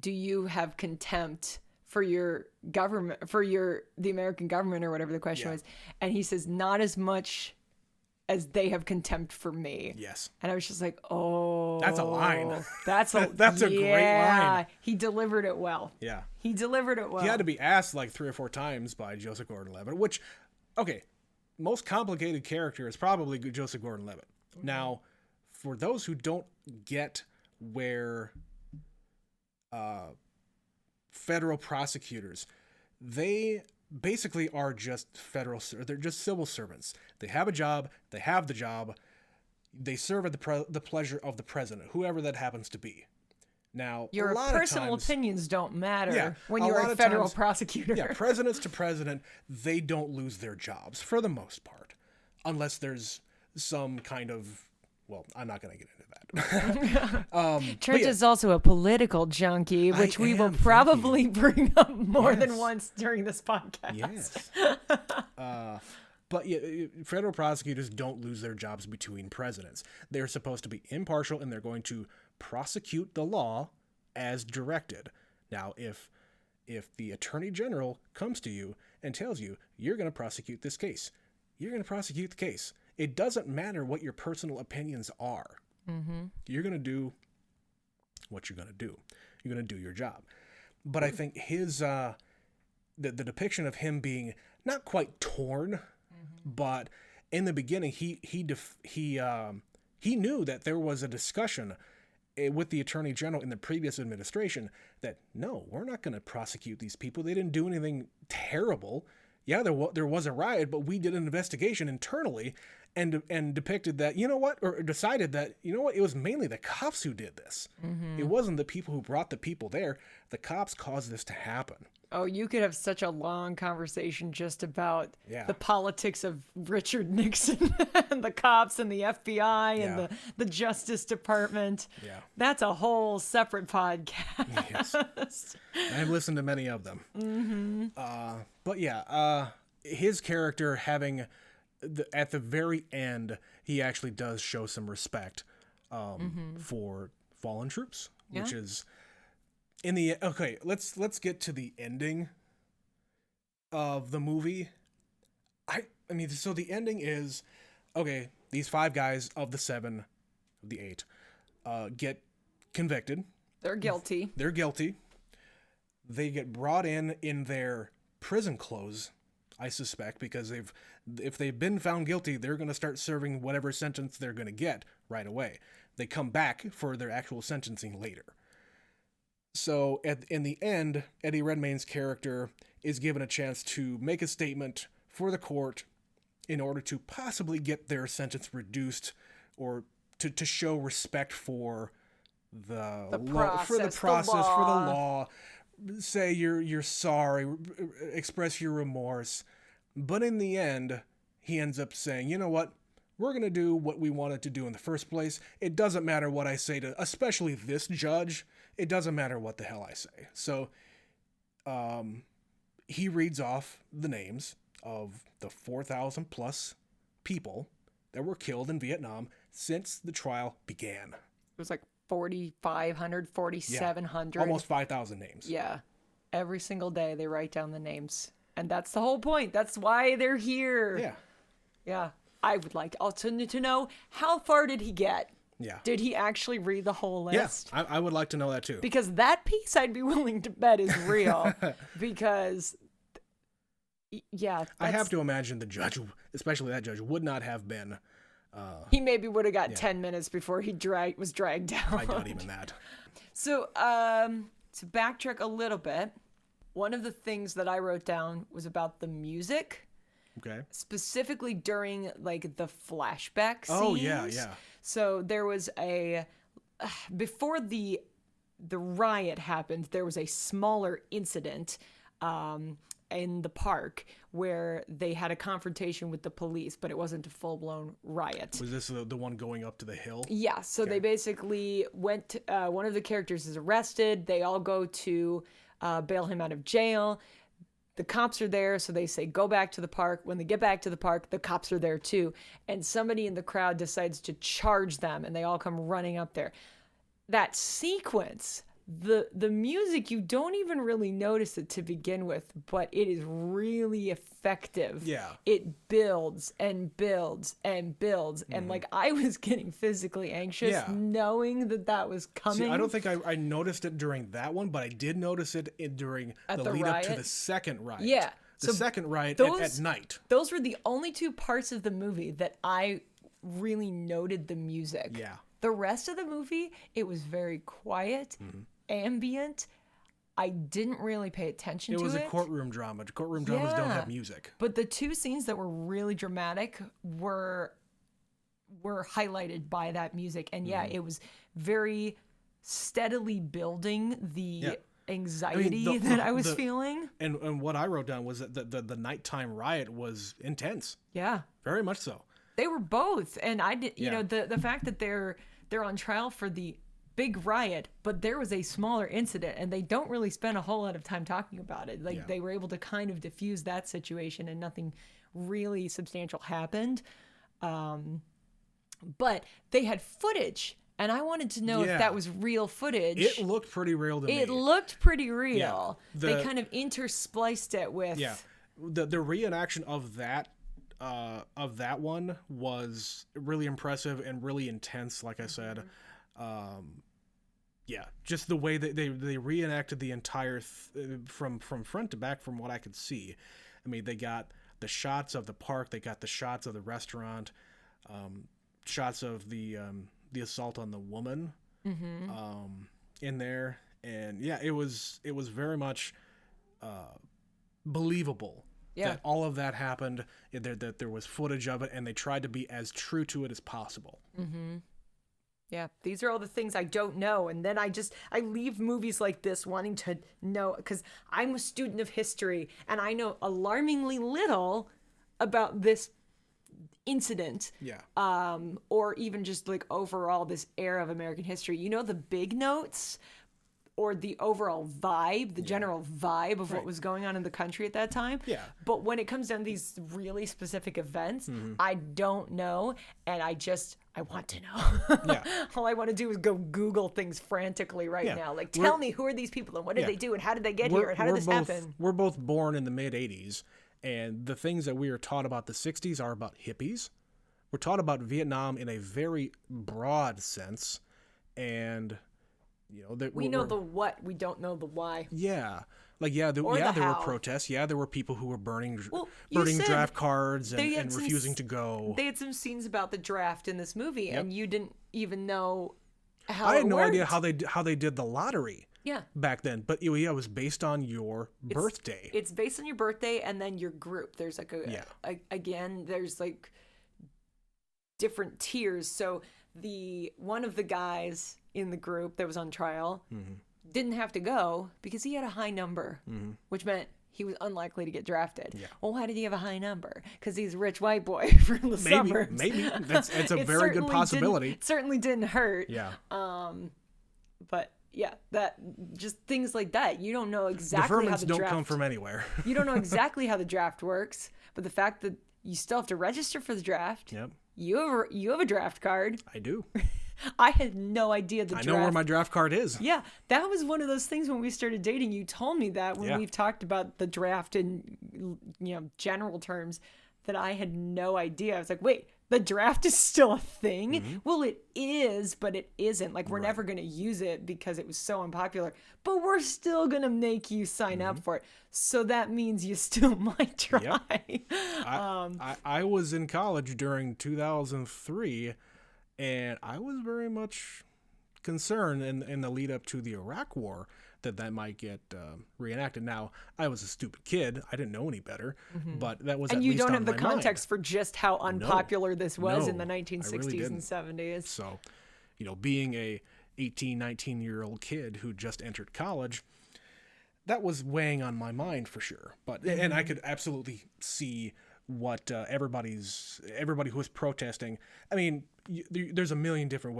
do you have contempt for your government, the American government, or whatever the question was? And he says, not as much as they have contempt for me. Yes. And I was just like, oh, that's a line. That's a great line. He delivered it well. Yeah. He delivered it well. He had to be asked like 3 or 4 times by Joseph Gordon-Levitt, which, okay, most complicated character is probably Joseph Gordon-Levitt. Mm-hmm. Now, for those who don't get where federal prosecutors, they basically are just they're just civil servants. They have a job, they have the job, they serve at the pleasure of the president, whoever that happens to be. Now, your personal opinions don't matter when you're a federal prosecutor. Yeah, presidents to president, they don't lose their jobs for the most part, unless there's some kind of, well, I'm not going to get into that. Trent is also a political junkie, which we will probably bring up more than once during this podcast. Yes. But yeah, federal prosecutors don't lose their jobs between presidents. They're supposed to be impartial, and they're going to prosecute the law as directed. Now, if the attorney general comes to you and tells you, you're going to prosecute this case, you're going to prosecute the case. It doesn't matter what your personal opinions are. Mm-hmm. You're going to do what you're going to do. You're going to do your job. But I think his the depiction of him being not quite torn, but in the beginning he knew that there was a discussion with the attorney general in the previous administration that no, we're not going to prosecute these people. They didn't do anything terrible. Yeah, there was a riot, but we did an investigation internally and depicted that, or decided that, it was mainly the cops who did this. Mm-hmm. It wasn't the people who brought the people there. The cops caused this to happen. Oh, you could have such a long conversation just about the politics of Richard Nixon and the cops and the FBI and the Justice Department. Yeah. That's a whole separate podcast. Yes. I've listened to many of them. Mm-hmm. But his character having, at the very end, he actually does show some respect for fallen troops, which is... let's get to the ending of the movie. So the ending is, these 5 guys of the 7, of the 8, get convicted. They're guilty. They get brought in their prison clothes, I suspect, because if they've been found guilty, they're going to start serving whatever sentence they're going to get right away. They come back for their actual sentencing later. So in the end, Eddie Redmayne's character is given a chance to make a statement for the court in order to possibly get their sentence reduced, or to show respect for the process, for the law. Say you're sorry, express your remorse. But in the end, he ends up saying, you know what? We're going to do what we wanted to do in the first place. It doesn't matter what I say to, especially this judge. It doesn't matter what the hell I say. So he reads off the names of the 4,000 plus people that were killed in Vietnam since the trial began. It was like 4,500, 4,700. Almost 5,000 names. Yeah. Every single day they write down the names. And that's the whole point. That's why they're here. Yeah. Yeah. I would like also to know, how far did he get? Yeah. Did he actually read the whole list? Yeah, I would like to know that too. Because that piece I'd be willing to bet is real. Because, I have to imagine the judge, especially that judge, would not have been... he maybe would have got 10 minutes before he was dragged down. I doubt even that. So, to backtrack a little bit, one of the things that I wrote down was about the music. Okay. Specifically during like the flashback scenes. Oh yeah. So there was before the riot happened, there was a smaller incident in the park where they had a confrontation with the police, but it wasn't a full-blown riot. Was this the one going up to the hill? Yeah. So they basically went. One of the characters is arrested. They all go to bail him out of jail. The cops are there, so they say, go back to the park. When they get back to the park, the cops are there too. And somebody in the crowd decides to charge them, and they all come running up there. that sequence, the music, you don't even really notice it to begin with, but it is really effective. Yeah. It builds and builds and builds. And like, I was getting physically anxious knowing that was coming. See, I don't think I noticed it during that one, but I did notice it during the lead up to the second riot. Yeah. The second riot at night. Those were the only two parts of the movie that I really noted the music. Yeah. The rest of the movie, it was very quiet, ambient. I didn't really pay attention to it. It was a courtroom drama. Courtroom dramas don't have music. But the two scenes that were really dramatic were highlighted by that music. And it was very steadily building the anxiety that I was feeling. And what I wrote down was that the nighttime riot was intense. Yeah. Very much so. They were both. And I did, you know, the fact that they're on trial for the big riot, but there was a smaller incident and they don't really spend a whole lot of time talking about it. Like they were able to kind of diffuse that situation and nothing really substantial happened. But they had footage and I wanted to know if that was real footage. It looked pretty real to me. It looked pretty real. Yeah. They kind of interspliced it with... Yeah. The reenaction of that one was really impressive and really intense, like I said. Just the way that they reenacted the entire from front to back, from what I could see. I mean, they got the shots of the park, they got the shots of the restaurant, shots of the assault on the woman in there, and it was very much believable that all of that happened, that there was footage of it, and they tried to be as true to it as possible. Yeah, these are all the things I don't know. And then I leave movies like this wanting to know, because I'm a student of history and I know alarmingly little about this incident. Yeah. Or even just like overall this era of American history. You know, the big notes or the overall vibe, the general vibe of what was going on in the country at that time. Yeah. But when it comes down to these really specific events, I don't know. And I want to know. Yeah. All I want to do is go Google things frantically right now. Like, tell me, who are these people and what did they do and how did they get here and how did this happen? We're both born in the mid-'80s, and the things that we are taught about the 60s are about hippies. We're taught about Vietnam in a very broad sense, and... You know, we know the what, we don't know the why. Yeah. Like, there were protests. Yeah, there were people who were burning draft cards and refusing to go. They had some scenes about the draft in this movie, and you didn't even know how I had no worked. idea how they did the lottery back then. But, it was based on your birthday. It's based on your birthday and then your group. There's like there's like different tiers. So one of the guys in the group that was on trial didn't have to go because he had a high number, which meant he was unlikely to get drafted. Yeah. Well, why did he have a high number? Because he's a rich white boy from the suburbs. Maybe. It's a very good possibility. It certainly didn't hurt. Yeah. But that just things like that. You don't know exactly how the draft... don't come from anywhere. You don't know exactly how the draft works, but the fact that you still have to register for the draft. Yep. You have a draft card. I do. I had no idea I know where my draft card is. Yeah, that was one of those things when we started dating. You told me that when we've talked about the draft in general terms, that I had no idea. I was like, wait, the draft is still a thing? Well, it is, but it isn't. Like, we're never going to use it because it was so unpopular. But we're still going to make you sign up for it. So that means you still might try. Yep. I was in college during 2003, and I was very much concerned in the lead up to the Iraq War that might get reenacted. Now, I was a stupid kid. I didn't know any better, but that was at least on my mind. And you don't have the context for just how unpopular this was in the 1960s really and 70s. So, being a 18, 19-year-old kid who just entered college, that was weighing on my mind for sure. But and I could absolutely see what everybody who was protesting. I mean, there's a million different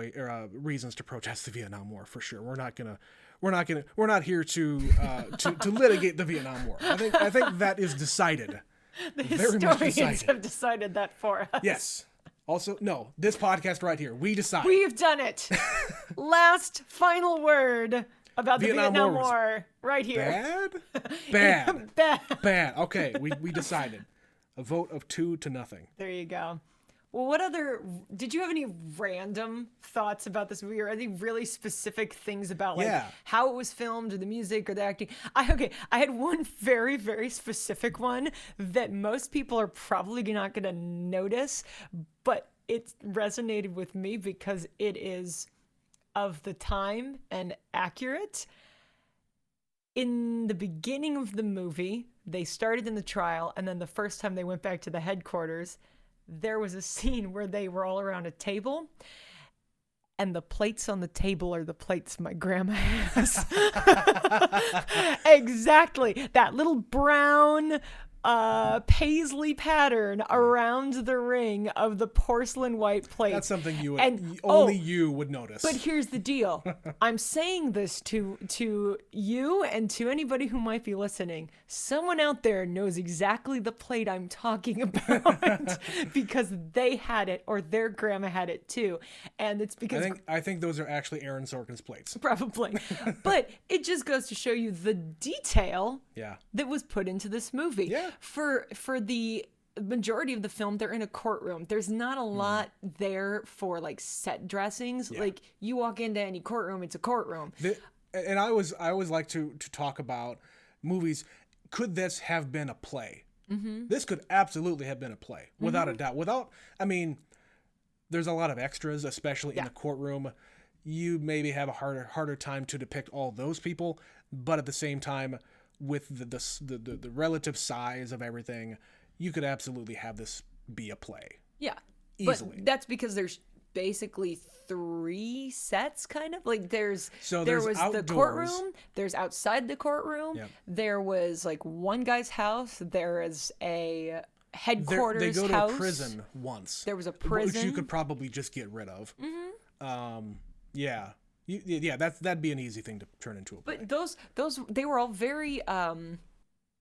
reasons to protest the Vietnam War for sure. We're not here to litigate the Vietnam War. I think that is decided. The historians have decided that for us. Yes. Also, no, this podcast right here, we decide. We've done it. Last final word about the Vietnam War right here. Bad? Bad. Bad. Okay, we decided. A vote of 2-0. There you go. Well, did you have any random thoughts about this movie or any really specific things about how it was filmed or the music or the acting? I had one very, very specific one that most people are probably not going to notice, but it resonated with me because it is of the time and accurate. In the beginning of the movie, they started in the trial, and then the first time they went back to the headquarters, there was a scene where they were all around a table, and the plates on the table are the plates my grandma has. Exactly. That little brown paisley pattern around the ring of the porcelain white plate. That's something only you would notice. But here's the deal. I'm saying this to you and to anybody who might be listening. Someone out there knows exactly the plate I'm talking about because they had it or their grandma had it too. And it's because I think those are actually Aaron Sorkin's plates. Probably. But it just goes to show you the detail that was put into this movie. Yeah. For the majority of the film, they're in a courtroom. There's not a lot there for like set dressings. Yeah. Like you walk into any courtroom, it's a courtroom. And I always like to talk about movies. Could this have been a play? Mm-hmm. This could absolutely have been a play, without a doubt. There's a lot of extras, especially in the courtroom. You maybe have a harder time to depict all those people, but at the same time, with the relative size of everything, you could absolutely have this be a play. Yeah. Easily. But that's because there's basically 3 sets, kind of. Like there was outdoors. The courtroom, there's outside the courtroom, there was like one guy's house, there is a headquarters house. They go to a prison once. There was a prison. Which you could probably just get rid of. Mm-hmm. That'd be an easy thing to turn into a play. But those they were all very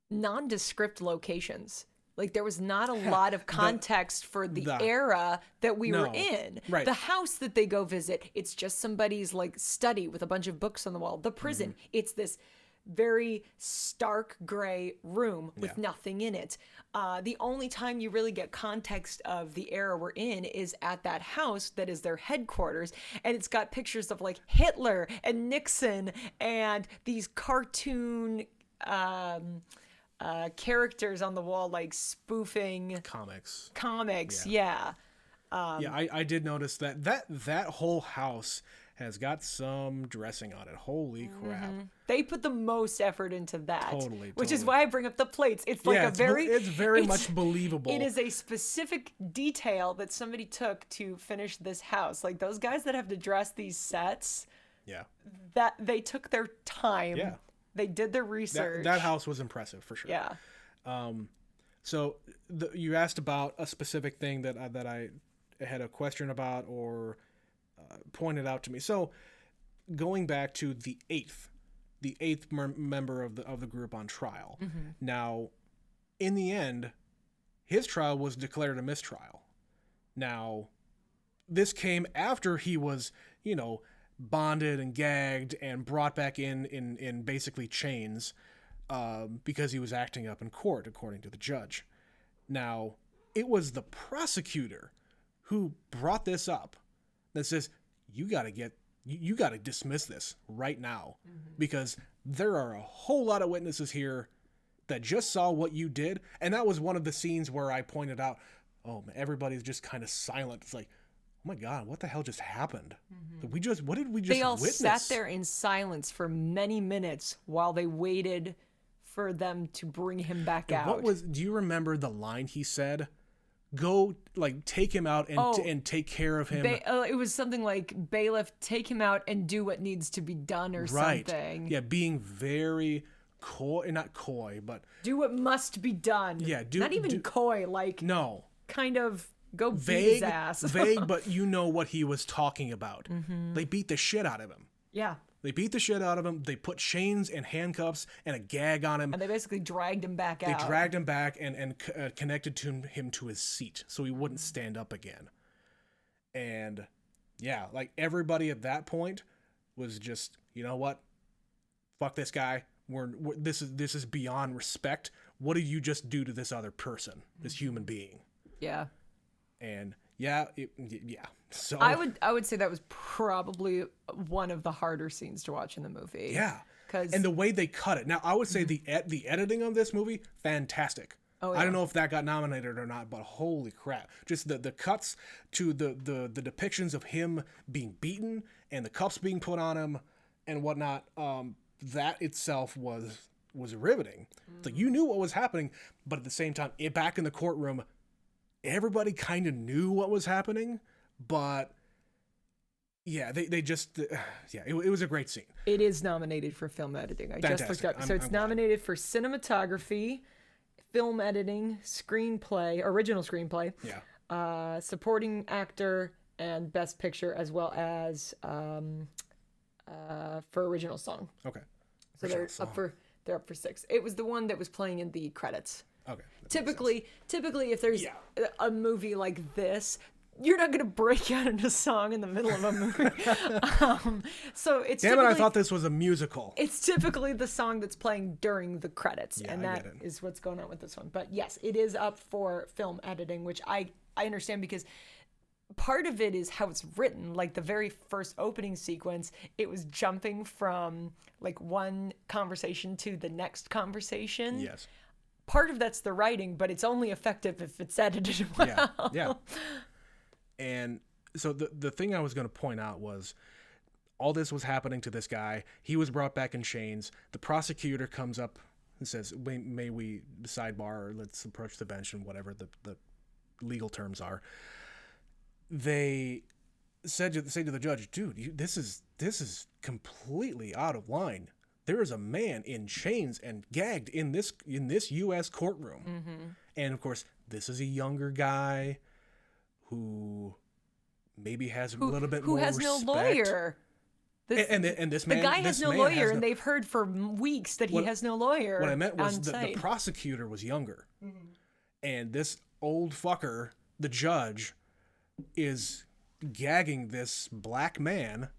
nondescript locations. Like there was not a lot of context for the era that we were in. Right. The house that they go visit, it's just somebody's like study with a bunch of books on the wall. The prison, it's this very stark gray room with nothing in it. The only time you really get context of the era we're in is at that house that is their headquarters, and it's got pictures of like Hitler and Nixon and these cartoon characters on the wall, like spoofing comics. I did notice that whole house has got some dressing on it. Holy crap. They put the most effort into that. Totally. Which is why I bring up the plates. It's like it's very much believable. It is a specific detail that somebody took to finish this house. Like those guys that have to dress these sets, that they took their time. Yeah. They did their research. That house was impressive for sure. Yeah. So you asked about a specific thing that I had a question about or pointed out to me. So going back to the eighth member of the group on trial. Mm-hmm. Now, in the end, his trial was declared a mistrial. Now, this came after he was, bonded and gagged and brought back in basically chains because he was acting up in court, according to the judge. Now, it was the prosecutor who brought this up that says, you got to dismiss this right now because there are a whole lot of witnesses here that just saw what you did. And that was one of the scenes where I pointed out, oh, man, everybody's just kind of silent. It's like, oh my God, what the hell just happened? What did we just They all witness? sat there in silence for many minutes while they waited for them to bring him back out. Do you remember the line he said? Go, take him out and take care of him. It was something like, bailiff, take him out and do what needs to be done or something. Yeah, being very coy, not coy, but... do what must be done. Yeah, not even coy, no. Kind of go vague, beat his ass. Vague, but you know what he was talking about. Mm-hmm. They beat the shit out of him. Yeah. They beat the shit out of him. They put chains and handcuffs and a gag on him. And they basically dragged him back out. They dragged him back and connected him to his seat so he wouldn't stand up again. And yeah, like everybody at that point was just, you know what? Fuck this guy. This is beyond respect. What did you just do to this other person, this human being? Yeah. And yeah. So I would say that was probably one of the harder scenes to watch in the movie. yeah. 'Cause, And the way they cut it. Now, I would say the editing of this movie, fantastic. Oh, I yeah. don't know if that got nominated or not, but holy crap. Just the cuts to the depictions of him being beaten and the cuffs being put on him and whatnot, that itself was riveting. It's like you knew what was happening, but at the same time, back in the courtroom, everybody kind of knew what was happening, but yeah, they just, it was a great scene. it is nominated for film editing. I just looked up. So it's nominated for cinematography, film editing, screenplay, original screenplay, supporting actor, and best picture, as well as for original song. Okay. So they're up for 6. It was the one that was playing in the credits. Okay. Typically, if there's a movie like this, you're not going to break out into song in the middle of a movie. So it's Damn it, I thought this was a musical. It's typically the song that's playing during the credits, and that is what's going on with this one. But yes, it is up for film editing, which I understand, because part of it is how it's written. Like the very first opening sequence, it was jumping from like one conversation to the next conversation. Yes. Part of that's the writing, but it's only effective if it's edited well. Yeah. And so the thing I was going to point out was all this was happening to this guy. He was brought back in chains. The prosecutor comes up and says, may we sidebar, or let's approach the bench, and whatever the legal terms are. They say to the judge, dude, this is completely out of line. There is a man in chains and gagged in this U.S. courtroom. Mm-hmm. And of course, this is a younger guy who maybe has a little bit more respect. Who has no lawyer. And this man, the guy has no lawyer, and they've heard for weeks that he has no lawyer. What I meant was the prosecutor was younger. Mm-hmm. And this old fucker, the judge, is gagging this black man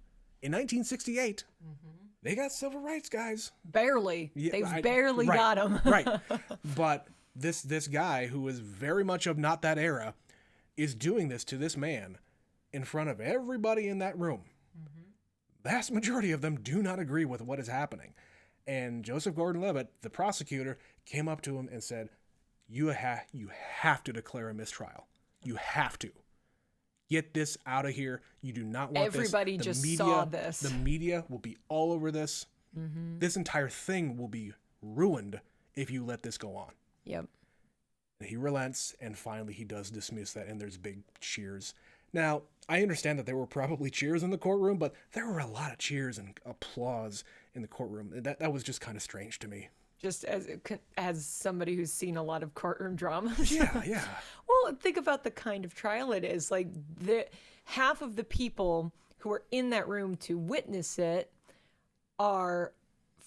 in 1968. Mm-hmm. They got civil rights, guys. Barely. Yeah, They've barely got him. Right. But this guy, who is very much of not that era, is doing this to this man in front of everybody in that room. Mm-hmm. Vast majority of them do not agree with what is happening. And Joseph Gordon-Levitt, the prosecutor, came up to him and said, you have to declare a mistrial. You have to. Get this out of here. You do not want Everybody this. Everybody just saw this. The media will be all over this. Mm-hmm. This entire thing will be ruined if you let this go on. Yep. And he relents, and finally he does dismiss that, and there's big cheers. Now, I understand that there were probably cheers in the courtroom, but there were a lot of cheers and applause in the courtroom. That was just kind of strange to me. Just as somebody who's seen a lot of courtroom dramas. Yeah. Well, think about the kind of trial it is. Like, half of the people who are in that room to witness it are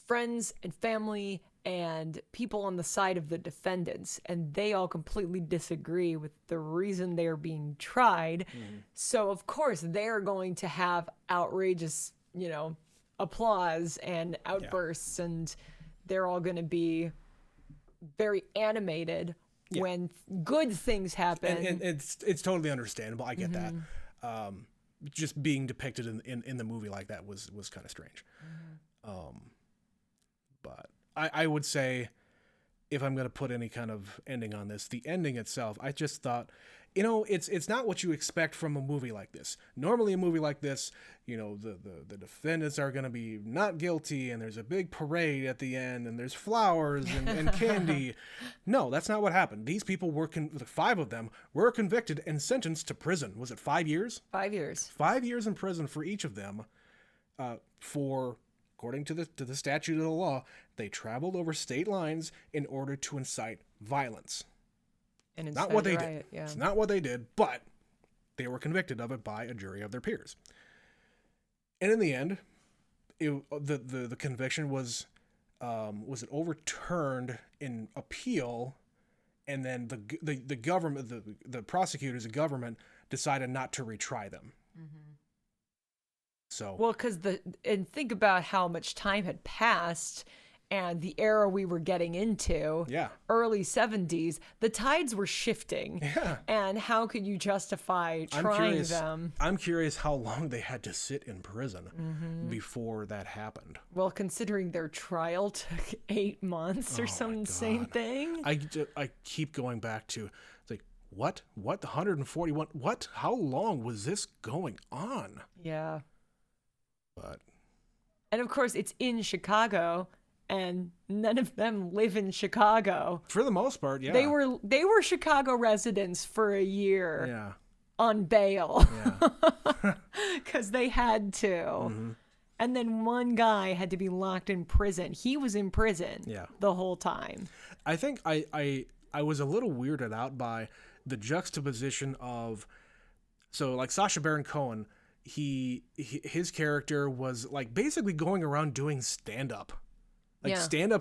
friends and family and people on the side of the defendants, and they all completely disagree with the reason they're being tried. Mm-hmm. So, of course, they're going to have outrageous, applause and outbursts, and they're all going to be very animated when good things happen. And it's totally understandable. I get that. Just being depicted in the movie like that was kind of strange. Mm-hmm. But I would say, if I'm going to put any kind of ending on this, the ending itself, I just thought, it's not what you expect from a movie like this. Normally a movie like this, the defendants are going to be not guilty, and there's a big parade at the end, and there's flowers and candy. No, that's not what happened. These people were, 5 of them, were convicted and sentenced to prison. Was it 5 years? 5 years. 5 years in prison for each of them for... According to the statute of the law, they traveled over state lines in order to incite violence. And it's not what they did. Yeah. It's not what they did, but they were convicted of it by a jury of their peers. And in the end, the conviction was it overturned in appeal, and then the government, the prosecutors, the government, decided not to retry them. So Well, and think about how much time had passed and the era we were getting into, Yeah. early 70s, the tides were shifting. Yeah. And how could you justify trying them? I'm curious how long they had to sit in prison before that happened. Well, considering their trial took 8 months or some insane thing. I keep going back to, it's like, what? The 141? What? How long was this going on? Yeah. But And of course, it's in Chicago, and none of them live in Chicago. for the most part, yeah. They were Chicago residents for a year Yeah. on bail Yeah. because they had to. And then one guy had to be locked in prison. He was in prison the whole time. I think I was a little weirded out by the juxtaposition of, so like Sacha Baron Cohen, his character was like basically going around doing stand-up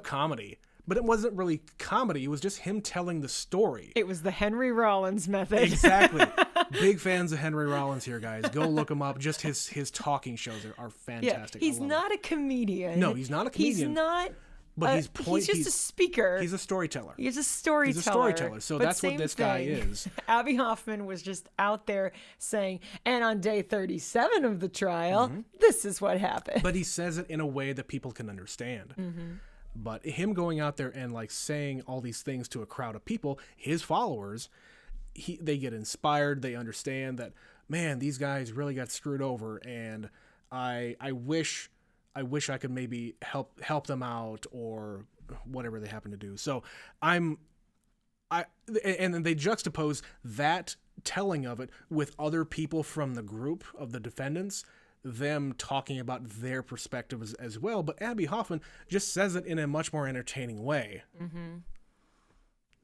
comedy, but it wasn't really comedy. It was just him telling the story. It was the Henry Rollins method. Exactly. Big fans of Henry Rollins here, guys. Go look him up. Just his talking shows are fantastic. He's not a comedian. No, he's not a comedian. He's not. But he's just a speaker. He's a storyteller. He's a storyteller. He's a storyteller. So But that's what this guy thing. is. Abby Hoffman was just out there saying, and on day 37 of the trial, this is what happened. But he says it in a way that people can understand. But him going out there and like saying all these things to a crowd of people, his followers, they get inspired. They understand that, man, these guys really got screwed over, and I wish I could maybe help them out or whatever they happen to do. So and then they juxtapose that telling of it with other people from the group of the defendants, them talking about their perspectives as well. But Abby Hoffman just says it in a much more entertaining way. I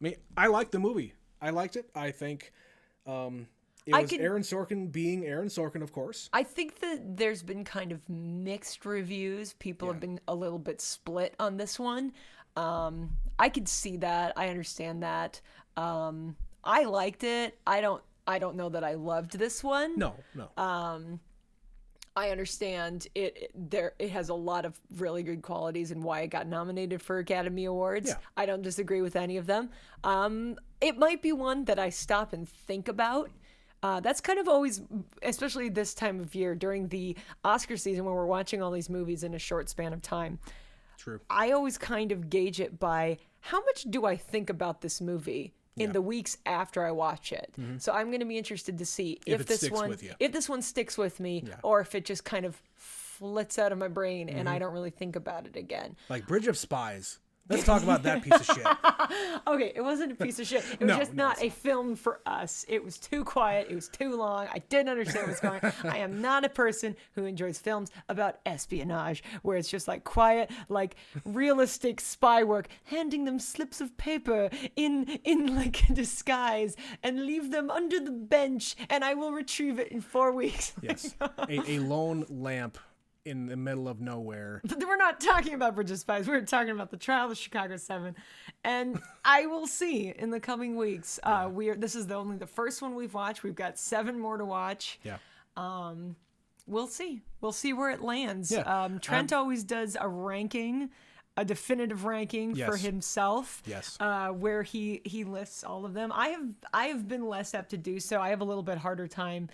mean, I liked the movie. I liked it. I think it was Aaron Sorkin being Aaron Sorkin, of course. I think that there's been kind of mixed reviews. People have been a little bit split on this one. I could see that. I understand that. I liked it. I don't know that I loved this one. No. I understand it has a lot of really good qualities and why it got nominated for Academy Awards. Yeah. I don't disagree with any of them. It might be one that I stop and think about. That's kind of always, especially this time of year during the Oscar season when we're watching all these movies in a short span of time. True. I always kind of gauge it by how much do I think about this movie in the weeks after I watch it. So I'm going to be interested to see if this one sticks with me, or if it just kind of flits out of my brain and I don't really think about it again. Like Bridge of Spies. Let's talk about that piece of shit. Okay, it wasn't a piece of shit. It was just not a film for us. It was too quiet. It was too long. I didn't understand what was going on. I am not a person who enjoys films about espionage, where it's just like quiet, like realistic spy work, handing them slips of paper in like disguise and leave them under the bench, and I will retrieve it in 4 weeks. Yes, a lone lamp in the middle of nowhere. We're not talking about Bridge of Spies. We're talking about the trial of Chicago 7. And I will see in the coming weeks. This is only the first one we've watched. We've got 7 more to watch. Yeah. We'll see. We'll see where it lands. Yeah. Trent always does a ranking, a definitive ranking for himself. Yes. Where he lists all of them. I have been less apt to do so. I have a little bit harder time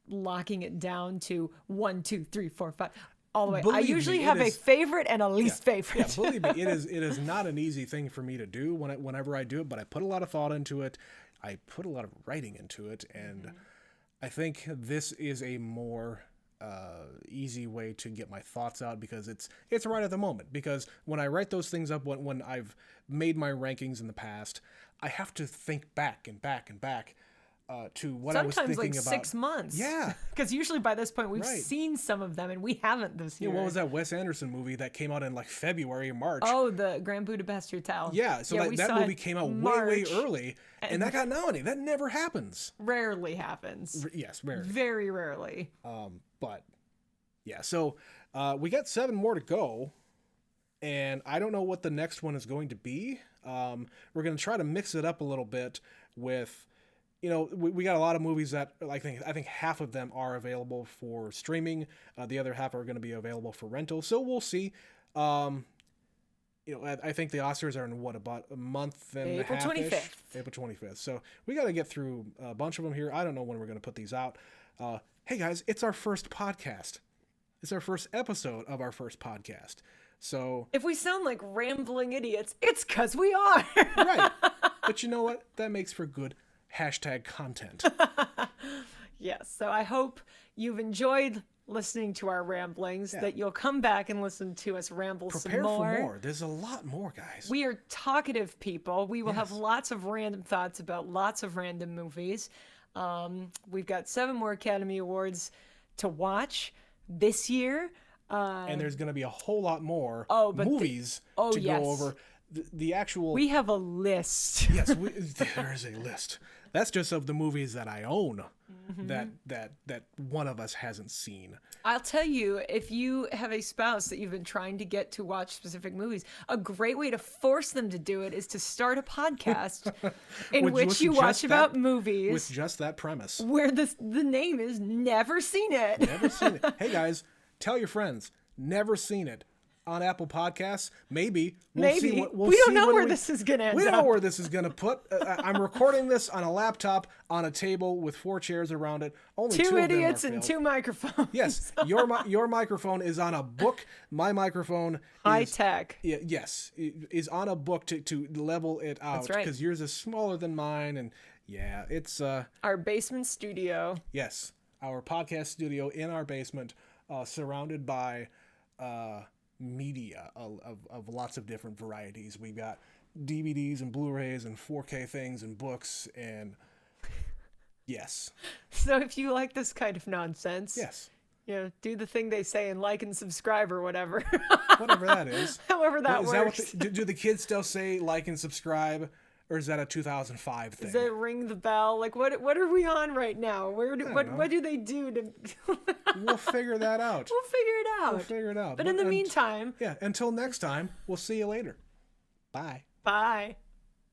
locking it down to 1, 2, 3, 4, 5 all the way. I usually have a favorite and a least favorite. Yeah, believe me, it is not an easy thing for me to do whenever I do it, but I put a lot of thought into it. I put a lot of writing into it, and I think this is a more easy way to get my thoughts out, because it's right at the moment. Because when I write those things up, when I've made my rankings in the past, I have to think back and back and back to what I was thinking about. Sometimes like 6 months. Yeah. Because usually by this point we've seen some of them and we haven't this year. Yeah, what was that Wes Anderson movie that came out in like February or March? Oh, the Grand Budapest Hotel. Yeah, so that movie came out way early, and that got nominated. That never happens. Rarely happens. Yes, rarely. Very rarely. But yeah, so we got 7 more to go, and I don't know what the next one is going to be. We're going to try to mix it up a little bit with we got a lot of movies that I think half of them are available for streaming. The other half are going to be available for rental. So we'll see. I think the Oscars are in about a month and April a half. 25th. April 25th. So we got to get through a bunch of them here. I don't know when we're going to put these out. Hey guys, it's our first podcast. It's our first episode of our first podcast. So if we sound like rambling idiots, it's because we are. Right. But you know what? That makes for good hashtag content. Yes. So I hope you've enjoyed listening to our ramblings, that you'll come back and listen to us ramble some more. Prepare for more. There's a lot more, guys. We are talkative people. We will have lots of random thoughts about lots of random movies. We've got 7 more Academy Awards to watch this year. And there's going to be a whole lot more movies go over. The actual... We have a list. Yes, there is a list. That's just of the movies that I own that one of us hasn't seen. I'll tell you, if you have a spouse that you've been trying to get to watch specific movies, a great way to force them to do it is to start a podcast in which you watch about movies. With just that premise. Where the name is Never Seen It. Never seen it. Hey guys, tell your friends, never seen it. On Apple Podcasts, maybe. We don't know where this is going to end up. We don't know where this is going to put. I'm recording this on a laptop on a table with 4 chairs around it. Only 2 idiots and 2 microphones. Yes, your microphone is on a book. My microphone high tech. Yes, is on a book to level it out. That's right. Because yours is smaller than mine, and it's our basement studio. Yes, our podcast studio in our basement, surrounded by media of lots of different varieties. We've got DVDs and Blu-rays and 4K things and books and yes. So if you like this kind of nonsense, yes, do the thing they say and like and subscribe or whatever. Whatever that is. However that works. Do the kids still say like and subscribe? Or is that a 2005 thing? Does it ring the bell? Like, what are we on right now? What do they do to... We'll figure that out. We'll figure it out. But in the meantime... Yeah, until next time, we'll see you later. Bye. Bye.